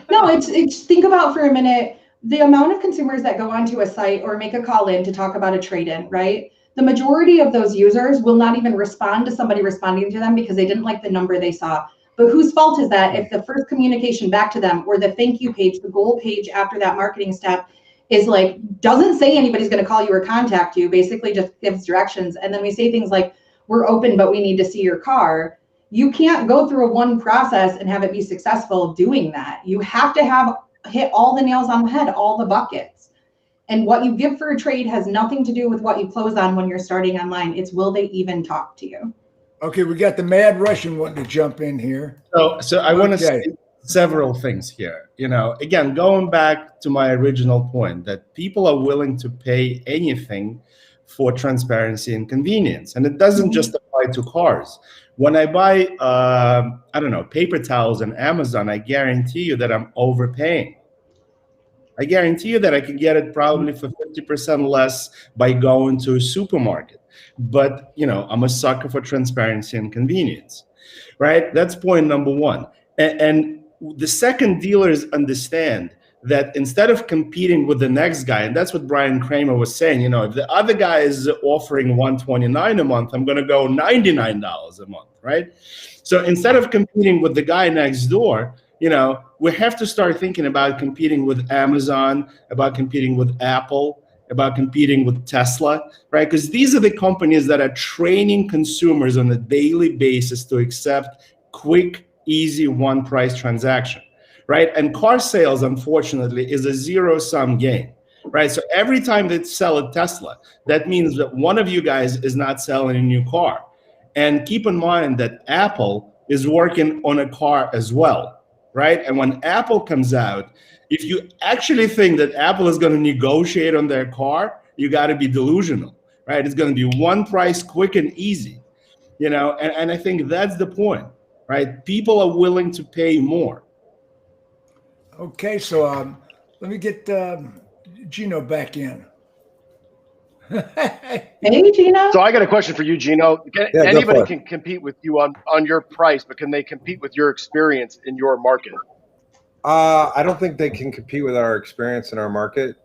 No, it's think about for a minute the amount of consumers that go onto a site or make a call in to talk about a trade-in, right? The majority of those users will not even respond to somebody responding to them because they didn't like the number they saw. But whose fault is that if the first communication back to them or the thank you page, the goal page after that marketing step is like, doesn't say anybody's going to call you or contact you, basically just gives directions. And then we say things like, we're open, but we need to see your car. You can't go through a one process and have it be successful doing that. You have to hit all the nails on the head, all the buckets. And what you give for a trade has nothing to do with what you close on when you're starting online. It's will they even talk to you? Okay, we got the Mad Russian wanting to jump in here. So I want to say several things here. You know, again, going back to my original point that people are willing to pay anything for transparency and convenience, and it doesn't just apply to cars. When I buy, I don't know, paper towels on Amazon, I guarantee you that I'm overpaying. I guarantee you that I can get it probably for 50% less by going to a supermarket. But, you know, I'm a sucker for transparency and convenience, right? That's point number one. And the second, dealers understand that instead of competing with the next guy, and that's what Brian Kramer was saying, you know, if the other guy is offering $129 a month, I'm going to go $99 a month, right? So instead of competing with the guy next door, you know, we have to start thinking about competing with Amazon, about competing with Apple, about competing with Tesla, right? Because these are the companies that are training consumers on a daily basis to accept quick, easy, one-price transaction, right? And car sales, unfortunately, is a zero-sum game, right? So every time they sell a Tesla, that means that one of you guys is not selling a new car. And keep in mind that Apple is working on a car as well, right? And when Apple comes out, if you actually think that Apple is going to negotiate on their car, you got to be delusional, right? It's going to be one price, quick and easy, you know? And I think that's the point, right? People are willing to pay more. Okay, so let me get Gino back in. Hey, Gino. So I got a question for you, Gino. Yeah, Anybody can compete with you on your price, but can they compete with your experience in your market? I don't think they can compete with our experience in our market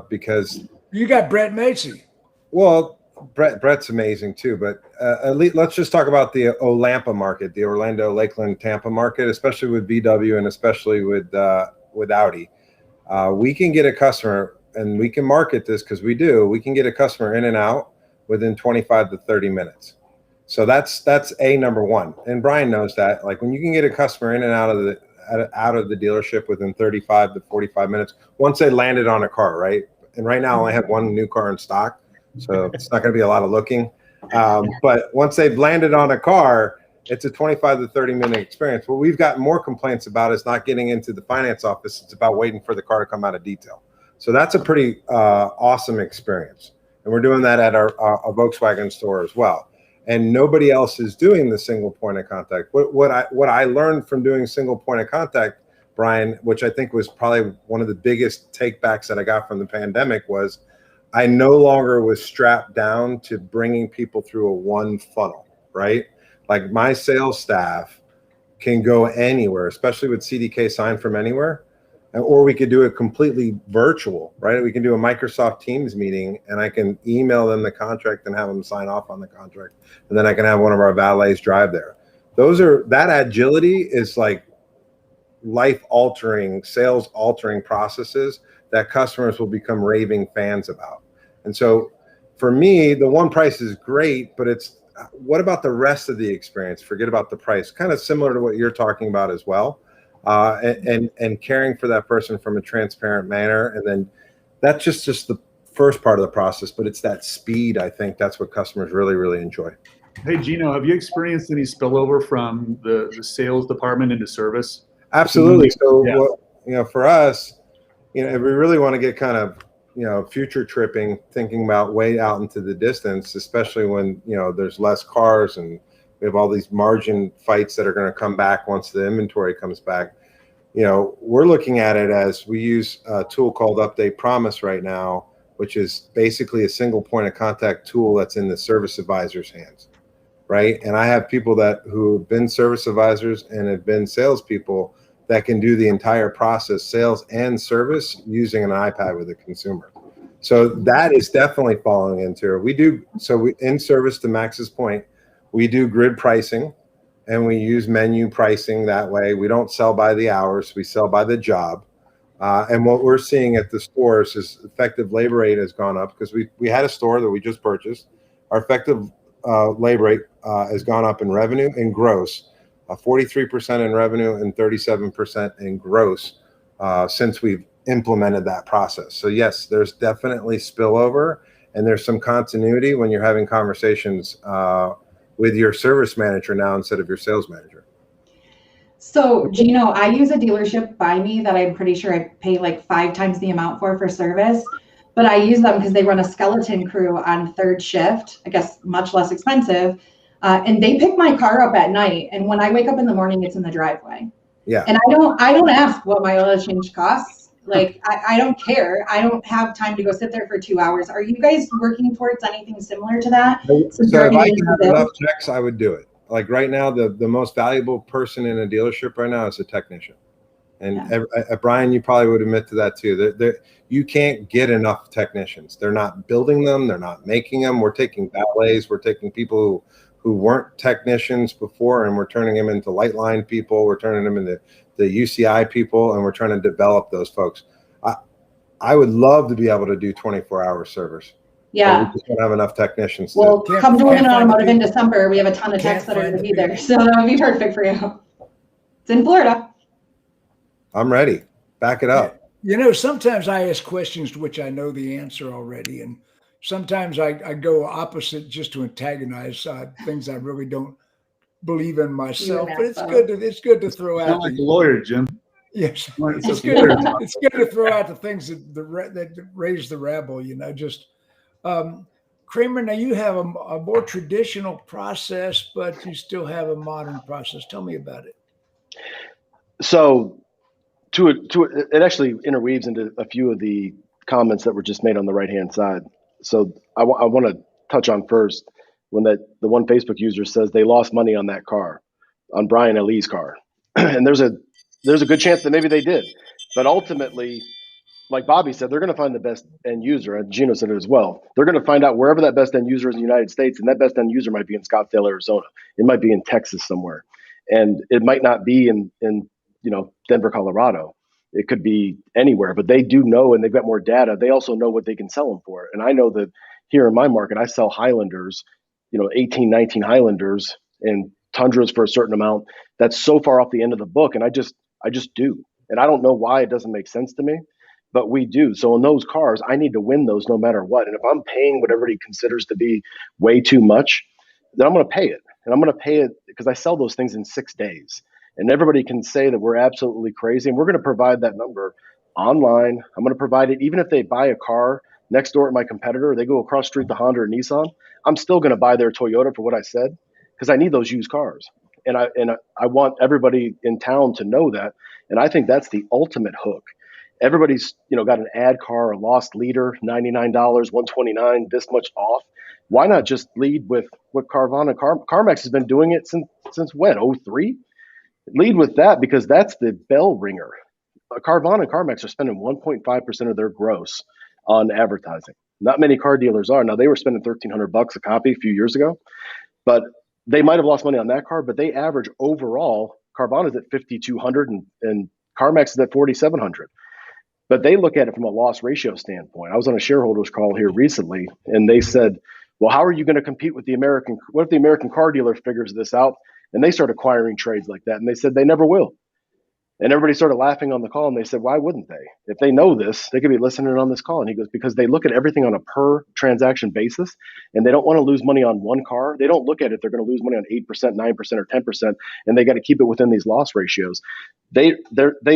because You got Brett Macy. well, Brett's amazing too. But at least let's just talk about the Olampa market, the Orlando, Lakeland, Tampa market, especially with VW and especially with Audi. We can get a customer, and we can market this because we do. We can get a customer in and out within 25 to 30 minutes. So that's a number one. And Brian knows that. Like when you can get a customer in and out of the dealership within 35 to 45 minutes, once they landed on a car, right? And right now I only have one new car in stock, so it's not going to be a lot of looking. But once they've landed on a car, it's a 25 to 30 minute experience. What we've got more complaints about is not getting into the finance office. It's about waiting for the car to come out of detail. So that's a pretty awesome experience. And we're doing that at our Volkswagen store as well. And nobody else is doing the single point of contact. What I learned from doing single point of contact, Brian, which I think was probably one of the biggest takebacks that I got from the pandemic, was I no longer was strapped down to bringing people through a one funnel, right? Like my sales staff can go anywhere, especially with CDK Sign from Anywhere. Or we could do it completely virtual, right? We can do a Microsoft Teams meeting and I can email them the contract and have them sign off on the contract. And then I can have one of our valets drive there. That agility is like life altering, sales altering processes that customers will become raving fans about. And so for me, the one price is great, but it's what about the rest of the experience? Forget about the price. Kind of similar to what you're talking about as well. And caring for that person from a transparent manner. And then that's just the first part of the process, but it's that speed. I think that's what customers really, really enjoy. Hey, Gino, have you experienced any spillover from the sales department into service? Absolutely. So, yeah. For us, if we really want to get kind of, future tripping, thinking about way out into the distance, especially when, there's less cars and we have all these margin fights that are going to come back once the inventory comes back. We're looking at it as we use a tool called Update Promise right now, which is basically a single point of contact tool that's in the service advisor's hands, right? And I have people who have been service advisors and have been salespeople that can do the entire process, sales and service, using an iPad with a consumer. So that is definitely falling into it. In service, to Max's point, we do grid pricing and we use menu pricing that way. We don't sell by the hours, we sell by the job. And what we're seeing at the stores is effective labor rate has gone up because we had a store that we just purchased. Our effective labor rate has gone up in revenue and gross, 43% in revenue and 37% in gross since we've implemented that process. So yes, there's definitely spillover and there's some continuity when you're having conversations with your service manager now instead of your sales manager. So, Gino, I use a dealership by me that I'm pretty sure I pay like 5 times the amount for service, but I use them because they run a skeleton crew on third shift, I guess much less expensive, and they pick my car up at night, and when I wake up in the morning, it's in the driveway. Yeah. And I don't ask what my oil change costs. Like, I don't care. I don't have time to go sit there for 2 hours. Are you guys working towards anything similar to that? So if I can have enough checks, I would do it. Like right now, the most valuable person in a dealership right now is a technician. And Brian, you probably would admit to that too. You can't get enough technicians. They're not building them. They're not making them. We're taking valets. We're taking people who weren't technicians before, and we're turning them into light line people. We're turning them into the UCI people, and we're trying to develop those folks. I would love to be able to do 24-hour service. Yeah. We just don't have enough technicians. Well, come to Women Automotive in December. We have a ton of techs that are going to be there. So that would be perfect for you. It's in Florida. I'm ready. Back it up. Sometimes I ask questions to which I know the answer already. And sometimes I go opposite just to antagonize things I really don't believe in myself. But it's good to throw out. Sound like a lawyer, Jim. Yes, it's good. It's good to throw out the things that raise the rabble. Kramer, now you have a more traditional process, but you still have a modern process. Tell me about it. So, it actually interweaves into a few of the comments that were just made on the right-hand side. So I want to touch on first when the one Facebook user says they lost money on that car, on Brian and Lee's car, and there's a good chance that maybe they did, but ultimately, like Bobby said, they're going to find the best end user, and Gino said it as well. They're going to find out wherever that best end user is in the United States, and that best end user might be in Scottsdale, Arizona. It might be in Texas somewhere, and it might not be in Denver, Colorado. It could be anywhere, but they do know, and they've got more data. They also know what they can sell them for. And I know that here in my market, I sell Highlanders, 18, 19 Highlanders and Tundras for a certain amount. That's so far off the end of the book. And I just do. And I don't know why it doesn't make sense to me, but we do. So in those cars, I need to win those no matter what. And if I'm paying what everybody considers to be way too much, then I'm going to pay it. And I'm going to pay it because I sell those things in 6 days. And everybody can say that we're absolutely crazy. And we're going to provide that number online. I'm going to provide it even if they buy a car next door at my competitor, they go across the street to Honda or Nissan. I'm still going to buy their Toyota for what I said because I need those used cars. And I want everybody in town to know that. And I think that's the ultimate hook. Everybody's got an ad car, a lost leader, $99, $129, this much off. Why not just lead with what Carvana, CarMax has been doing it since when? 03? Lead with that because that's the bell ringer. Carvana and CarMax are spending 1.5% of their gross on advertising. Not many car dealers are. Now, they were spending $1,300 a copy a few years ago, but they might have lost money on that car, but they average overall, Carvana's at $5,200 and CarMax is at $4,700. but they look at it from a loss ratio standpoint. I was on a shareholders call here recently, and they said, well, how are you going to compete with what if the American car dealer figures this out and they start acquiring trades like that? And they said they never will. And everybody started laughing on the call, and they said, why wouldn't they? If they know this, they could be listening on this call. And he goes, because they look at everything on a per transaction basis, and they don't want to lose money on one car. They don't look at it, they're going to lose money on 8%, 9%, or 10%, and they got to keep it within these loss ratios. They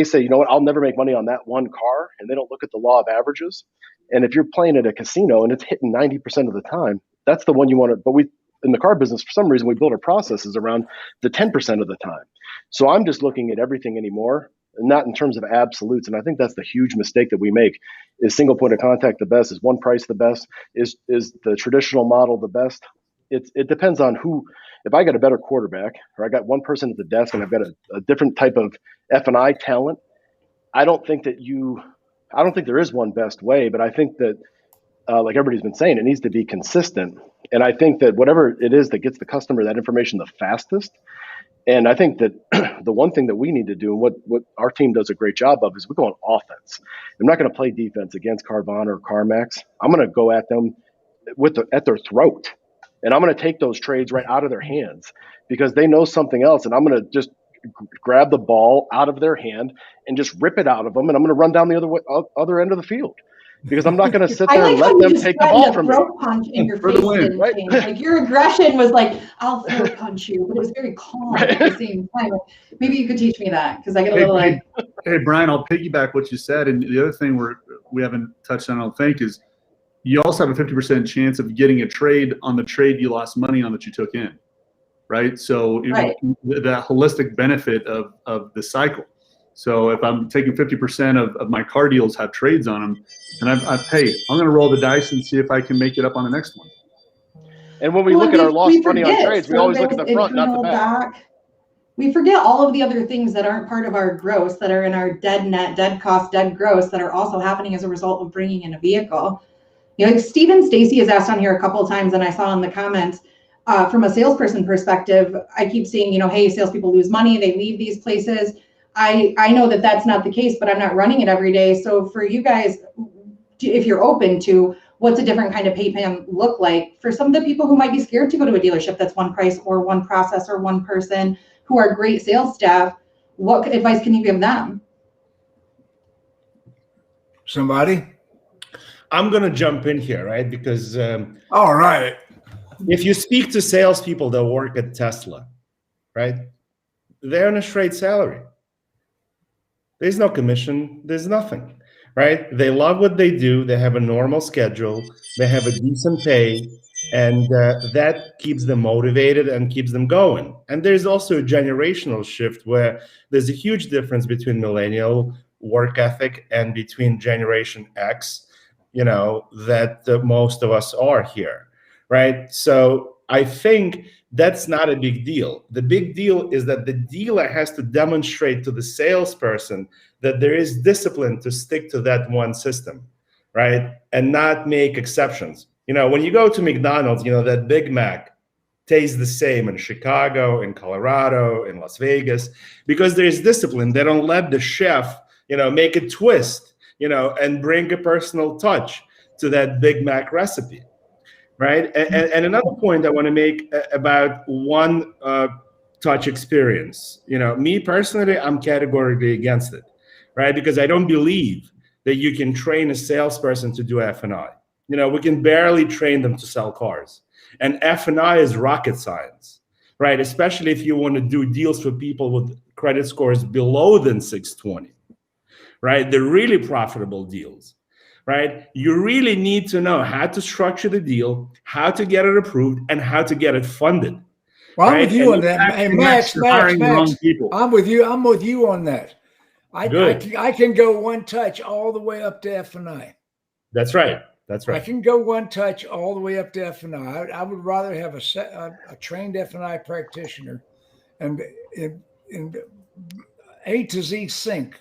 say, you know what, I'll never make money on that one car, and they don't look at the law of averages. And if you're playing at a casino and it's hitting 90% of the time, that's the one you want to, but in the car business, for some reason, we build our processes around the 10% of the time. So I'm just looking at everything anymore, not in terms of absolutes. And I think that's the huge mistake that we make. Is single point of contact the best? Is one price the best? Is the traditional model the best? It depends on who. If I got a better quarterback, or I got one person at the desk and I've got a different type of F&I talent, I don't think there is one best way, but I think that like everybody's been saying, it needs to be consistent. And I think that whatever it is that gets the customer that information the fastest. And I think that the one thing that we need to do, and what our team does a great job of, is we go on offense. I'm not going to play defense against Carvana or CarMax. I'm going to go at them at their throat. And I'm going to take those trades right out of their hands because they know something else. And I'm going to just grab the ball out of their hand and just rip it out of them. And I'm going to run down the other end of the field. Because I'm not going to sit there and let them take the ball from me. Punch in your face didn't change. Like your aggression was like, I'll throat punch you, but it was very calm at the same time. Maybe you could teach me that because I get a little like. Hey, Brian, I'll piggyback what you said. And the other thing we haven't touched on, I don't think, is you also have a 50% chance of getting a trade on the trade you lost money on that you took in, right? So the holistic benefit of the cycle. So if I'm taking 50% of my car deals have trades on them, and I'm going to roll the dice and see if I can make it up on the next one. And when we look at our lost money on trades, we always look at the front, not the back. We forget all of the other things that aren't part of our gross, that are in our dead net, dead cost, dead gross, that are also happening as a result of bringing in a vehicle. You know, like Stephen Stacy has asked on here a couple of times, and I saw in the comments, from a salesperson perspective, I keep seeing, you know, hey, salespeople lose money, they leave these places. I know that that's not the case, but I'm not running it every day. So for you guys, if you're open to what's a different kind of pay plan look like for some of the people who might be scared to go to a dealership that's one price or one process or one person who are great sales staff, what advice can you give them? Somebody? I'm going to jump in here, right? Because all right. If you speak to salespeople that work at Tesla, right, they're on a straight salary. There's no commission. There's nothing, right? They love what they do. They have a normal schedule. They have a decent pay, and that keeps them motivated and keeps them going. And there's also a generational shift where there's a huge difference between millennial work ethic and between Generation X, you know, that most of us are here, right? So I think that's not a big deal. The big deal is that the dealer has to demonstrate to the salesperson that there is discipline to stick to that one system, right? And not make exceptions. You know, when you go to McDonald's, you know, that Big Mac tastes the same in Chicago, in Colorado, in Las Vegas, because there's discipline. They don't let the chef, you know, make a twist, you know, and bring a personal touch to that Big Mac recipe. Right. And another point I want to make about one touch experience, you know, me personally, I'm categorically against it. Right. Because I don't believe that you can train a salesperson to do F&I. You know, we can barely train them to sell cars. And F&I is rocket science. Right. Especially if you want to do deals for people with credit scores below than 620. Right. The really profitable deals. Right? You really need to know how to structure the deal, how to get it approved, and how to get it funded. Well, right? I'm with you on that. Hey, Max, I'm with you. I'm with you on that. I can go one touch all the way up to F&I. That's right. That's right. I can go one touch all the way up to F&I. I would rather have a trained F&I practitioner and in A to Z sync.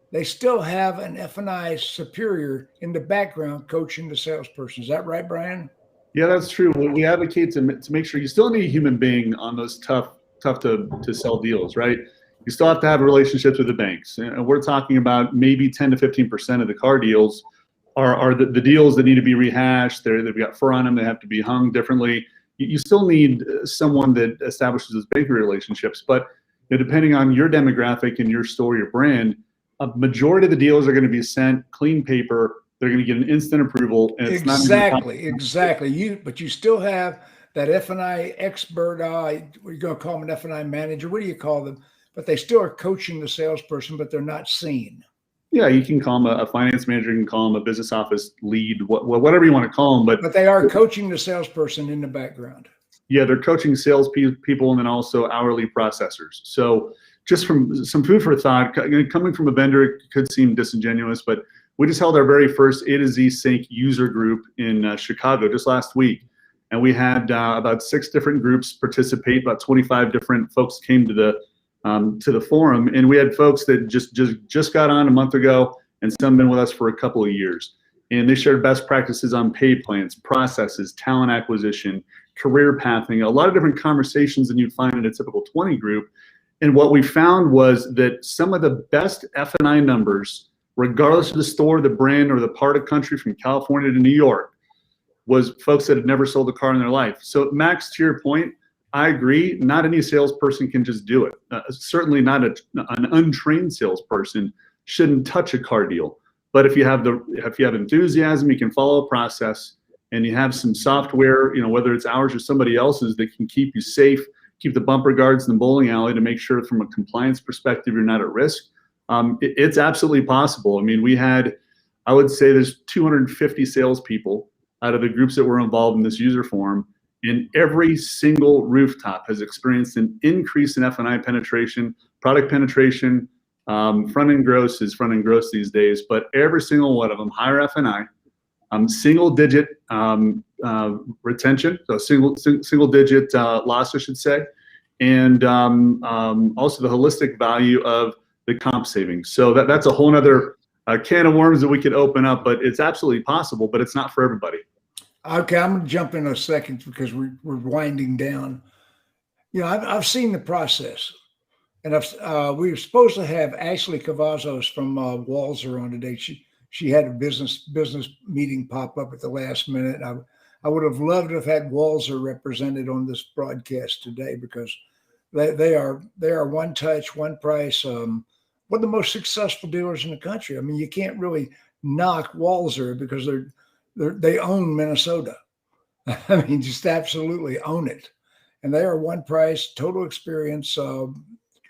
They still have an F&I superior in the background coaching the salesperson. Is that right, Brian? Yeah, that's true. We advocate to make sure you still need a human being on those tough to sell deals, right? You still have to have relationships with the banks. And we're talking about maybe 10 to 15% of the car deals are the deals that need to be rehashed. They've got fur on them. They have to be hung differently. You still need someone that establishes those banking relationships. But depending on your demographic and your store, your brand, a majority of the deals are going to be sent clean paper. They're going to get an instant approval. And it's exactly. But you still have that F&I expert. You're going to call them an F&I manager. What do you call them? But they still are coaching the salesperson, but they're not seen. Yeah, you can call them a finance manager. You can call them a business office lead, whatever you want to call them. But they are coaching the salesperson in the background. Yeah, they're coaching sales people and then also hourly processors. So just from some food for thought, coming from a vendor, it could seem disingenuous, but we just held our very first A to Z Sync user group in Chicago just last week. And we had about 6 different groups participate. About 25 different folks came to the forum, and we had folks that just got on a month ago, and some been with us for a couple of years. And they shared best practices on pay plans, processes, talent acquisition, career pathing, a lot of different conversations than you'd find in a typical 20 group. And what we found was that some of the best F&I numbers, regardless of the store, the brand, or the part of country, from California to New York, was folks that had never sold a car in their life. So Max, to your point, I agree. Not any salesperson can just do it. Certainly not an untrained salesperson shouldn't touch a car deal. But if you have enthusiasm, you can follow a process, and you have some software, whether it's ours or somebody else's, that can keep you safe, keep the bumper guards in the bowling alley to make sure from a compliance perspective you're not at risk. It's absolutely possible. I mean, I would say there's 250 salespeople out of the groups that were involved in this user forum, and every single rooftop has experienced an increase in F&I penetration, product penetration. Front-end gross is front-end gross these days, but every single one of them, higher F&I, single-digit retention, so single-digit loss, I should say, and also the holistic value of the comp savings. So that's a whole other can of worms that we could open up, but it's absolutely possible, but it's not for everybody. Okay, I'm going to jump in a second because we're winding down. I've seen the process, and we were supposed to have Ashley Cavazos from Walzer on today. She had a business meeting pop up at the last minute. I would have loved to have had Walzer represented on this broadcast today, because they are one touch, one price, one of the most successful dealers in the country. I mean, you can't really knock Walzer because they own Minnesota. I mean, just absolutely own it. And they are one price, total experience,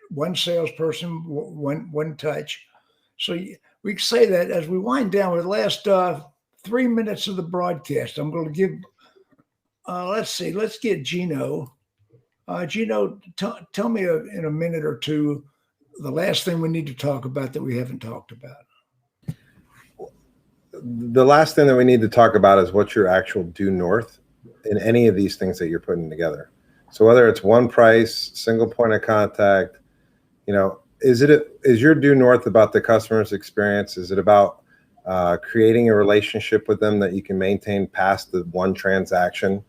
one salesperson, one touch. So we can say that as we wind down with the last 3 minutes of the broadcast, I'm going to give, let's get Gino. Gino, tell me in a minute or two the last thing we need to talk about that we haven't talked about. The last thing that we need to talk about is what your actual due north in any of these things that you're putting together. So whether it's one price, single point of contact, is your due north about the customer's experience? Is it about creating a relationship with them that you can maintain past the one transaction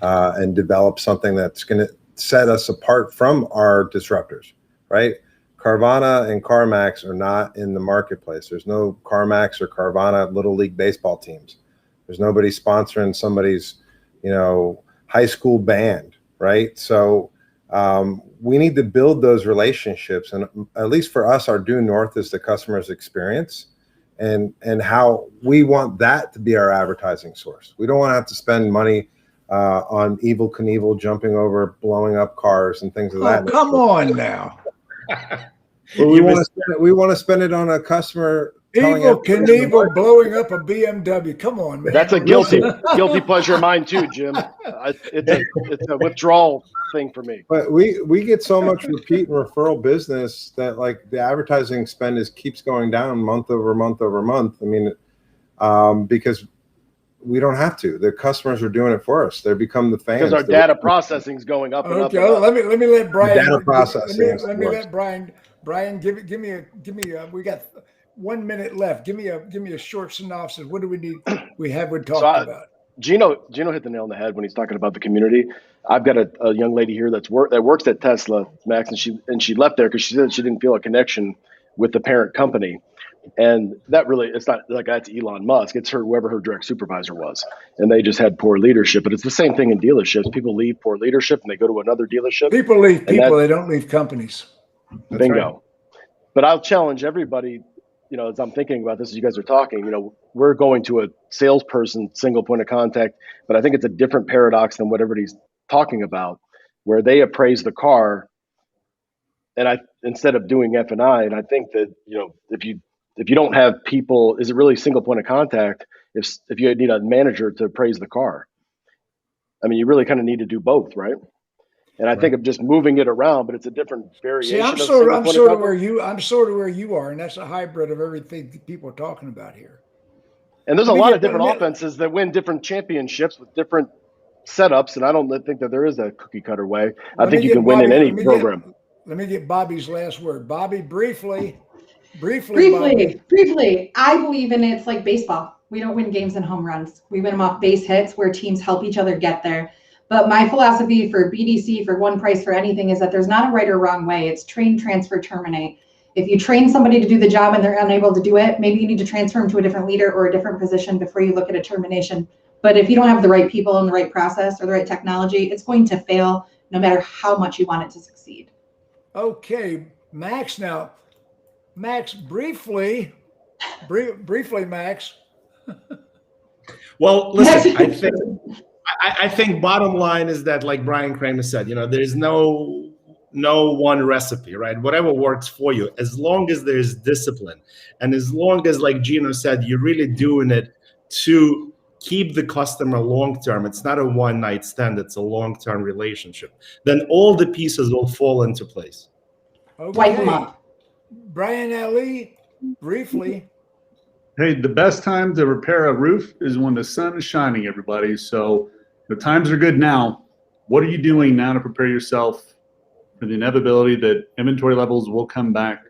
and develop something that's going to set us apart from our disruptors, right? Carvana and CarMax are not in the marketplace. There's no CarMax or Carvana Little League baseball teams. There's nobody sponsoring somebody's, high school band, right? So we need to build those relationships. And at least for us, our due north is the customer's experience and how we want that to be our advertising source. We don't want to have to spend money on Evel Knievel jumping over, blowing up cars and things of that. Come on now. Well, we want to spend it on a customer. Evel Knievel blowing up a BMW. Come on, man. That's a guilty pleasure of mine too, Jim. It's a withdrawal thing for me. But we get so much repeat and referral business that like the advertising spend keeps going down month over month over month. I mean, because we don't have to. The customers are doing it for us. They become the fans. Because our data processing is going up and up. Okay, let me let Brian. Data processing. Let me let Brian. Brian, give me a. We got 1 minute left. Give me a short synopsis. What do we need? We talked about. Gino hit the nail on the head when he's talking about the community. I've got a young lady here that works at Tesla, Max, and she left there because she said she didn't feel a connection with the parent company. And that really, it's not like that's Elon Musk. It's whoever her direct supervisor was. And they just had poor leadership. But it's the same thing in dealerships. People leave poor leadership and they go to another dealership. People leave people. They don't leave companies. Bingo. right. But I'll challenge everybody, as I'm thinking about this, as you guys are talking, we're going to a salesperson, single point of contact, but I think it's a different paradox than what everybody's talking about, where they appraise the car. And instead of doing F&I, and I think that, if you don't have people, is it really single point of contact if you need a manager to appraise the car? I mean, you really kind of need to do both, right? And I think of just moving it around, but it's a different variation. See, I'm sort of where you are, and that's a hybrid of everything that people are talking about here. And there's a lot of different offenses that win different championships with different setups, and I don't think that there is a cookie cutter way. I think you can win in any program. Let me get Bobby's last word. Bobby, briefly. I believe in it's like baseball. We don't win games in home runs. We win them off base hits where teams help each other get there. But my philosophy for BDC, for one price, for anything, is that there's not a right or wrong way. It's train, transfer, terminate. If you train somebody to do the job and they're unable to do it, maybe you need to transfer them to a different leader or a different position before you look at a termination. But if you don't have the right people and the right process or the right technology, it's going to fail no matter how much you want it to succeed. Okay, Max. Now, Max, briefly, Max. Well, listen, I think bottom line is that, like Brian Kramer said, there's no one recipe, right? Whatever works for you, as long as there's discipline, and as long as, like Gino said, you're really doing it to keep the customer long term. It's not a one night stand; it's a long term relationship. Then all the pieces will fall into place. Okay. Wipe them up. Brian Ali, briefly. Hey, the best time to repair a roof is when the sun is shining, everybody. So the times are good now. What are you doing now to prepare yourself for the inevitability that inventory levels will come back,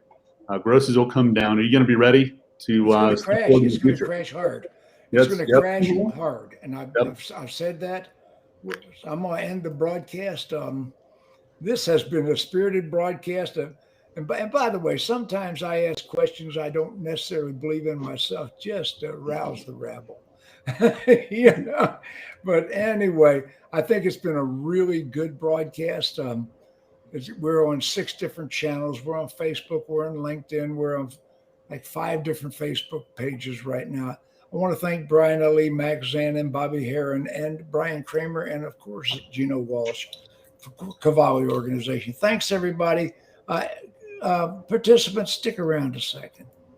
grosses will come down? Are you going to be ready to It's going to crash hard. It's going to crash hard. And I've said that. I'm going to end the broadcast. This has been a spirited broadcast. And by the way, sometimes I ask questions I don't necessarily believe in myself, just to rouse the rabble. But anyway, I think it's been a really good broadcast. We're on 6 different channels. We're on Facebook. We're on LinkedIn. We're on like 5 different Facebook pages right now. I want to thank Brian Ali, Max Zanin, Bobby Heron, and Brian Kramer, and of course, Gino Walsh for Cavalli Organization. Thanks, everybody. Participants, stick around a second.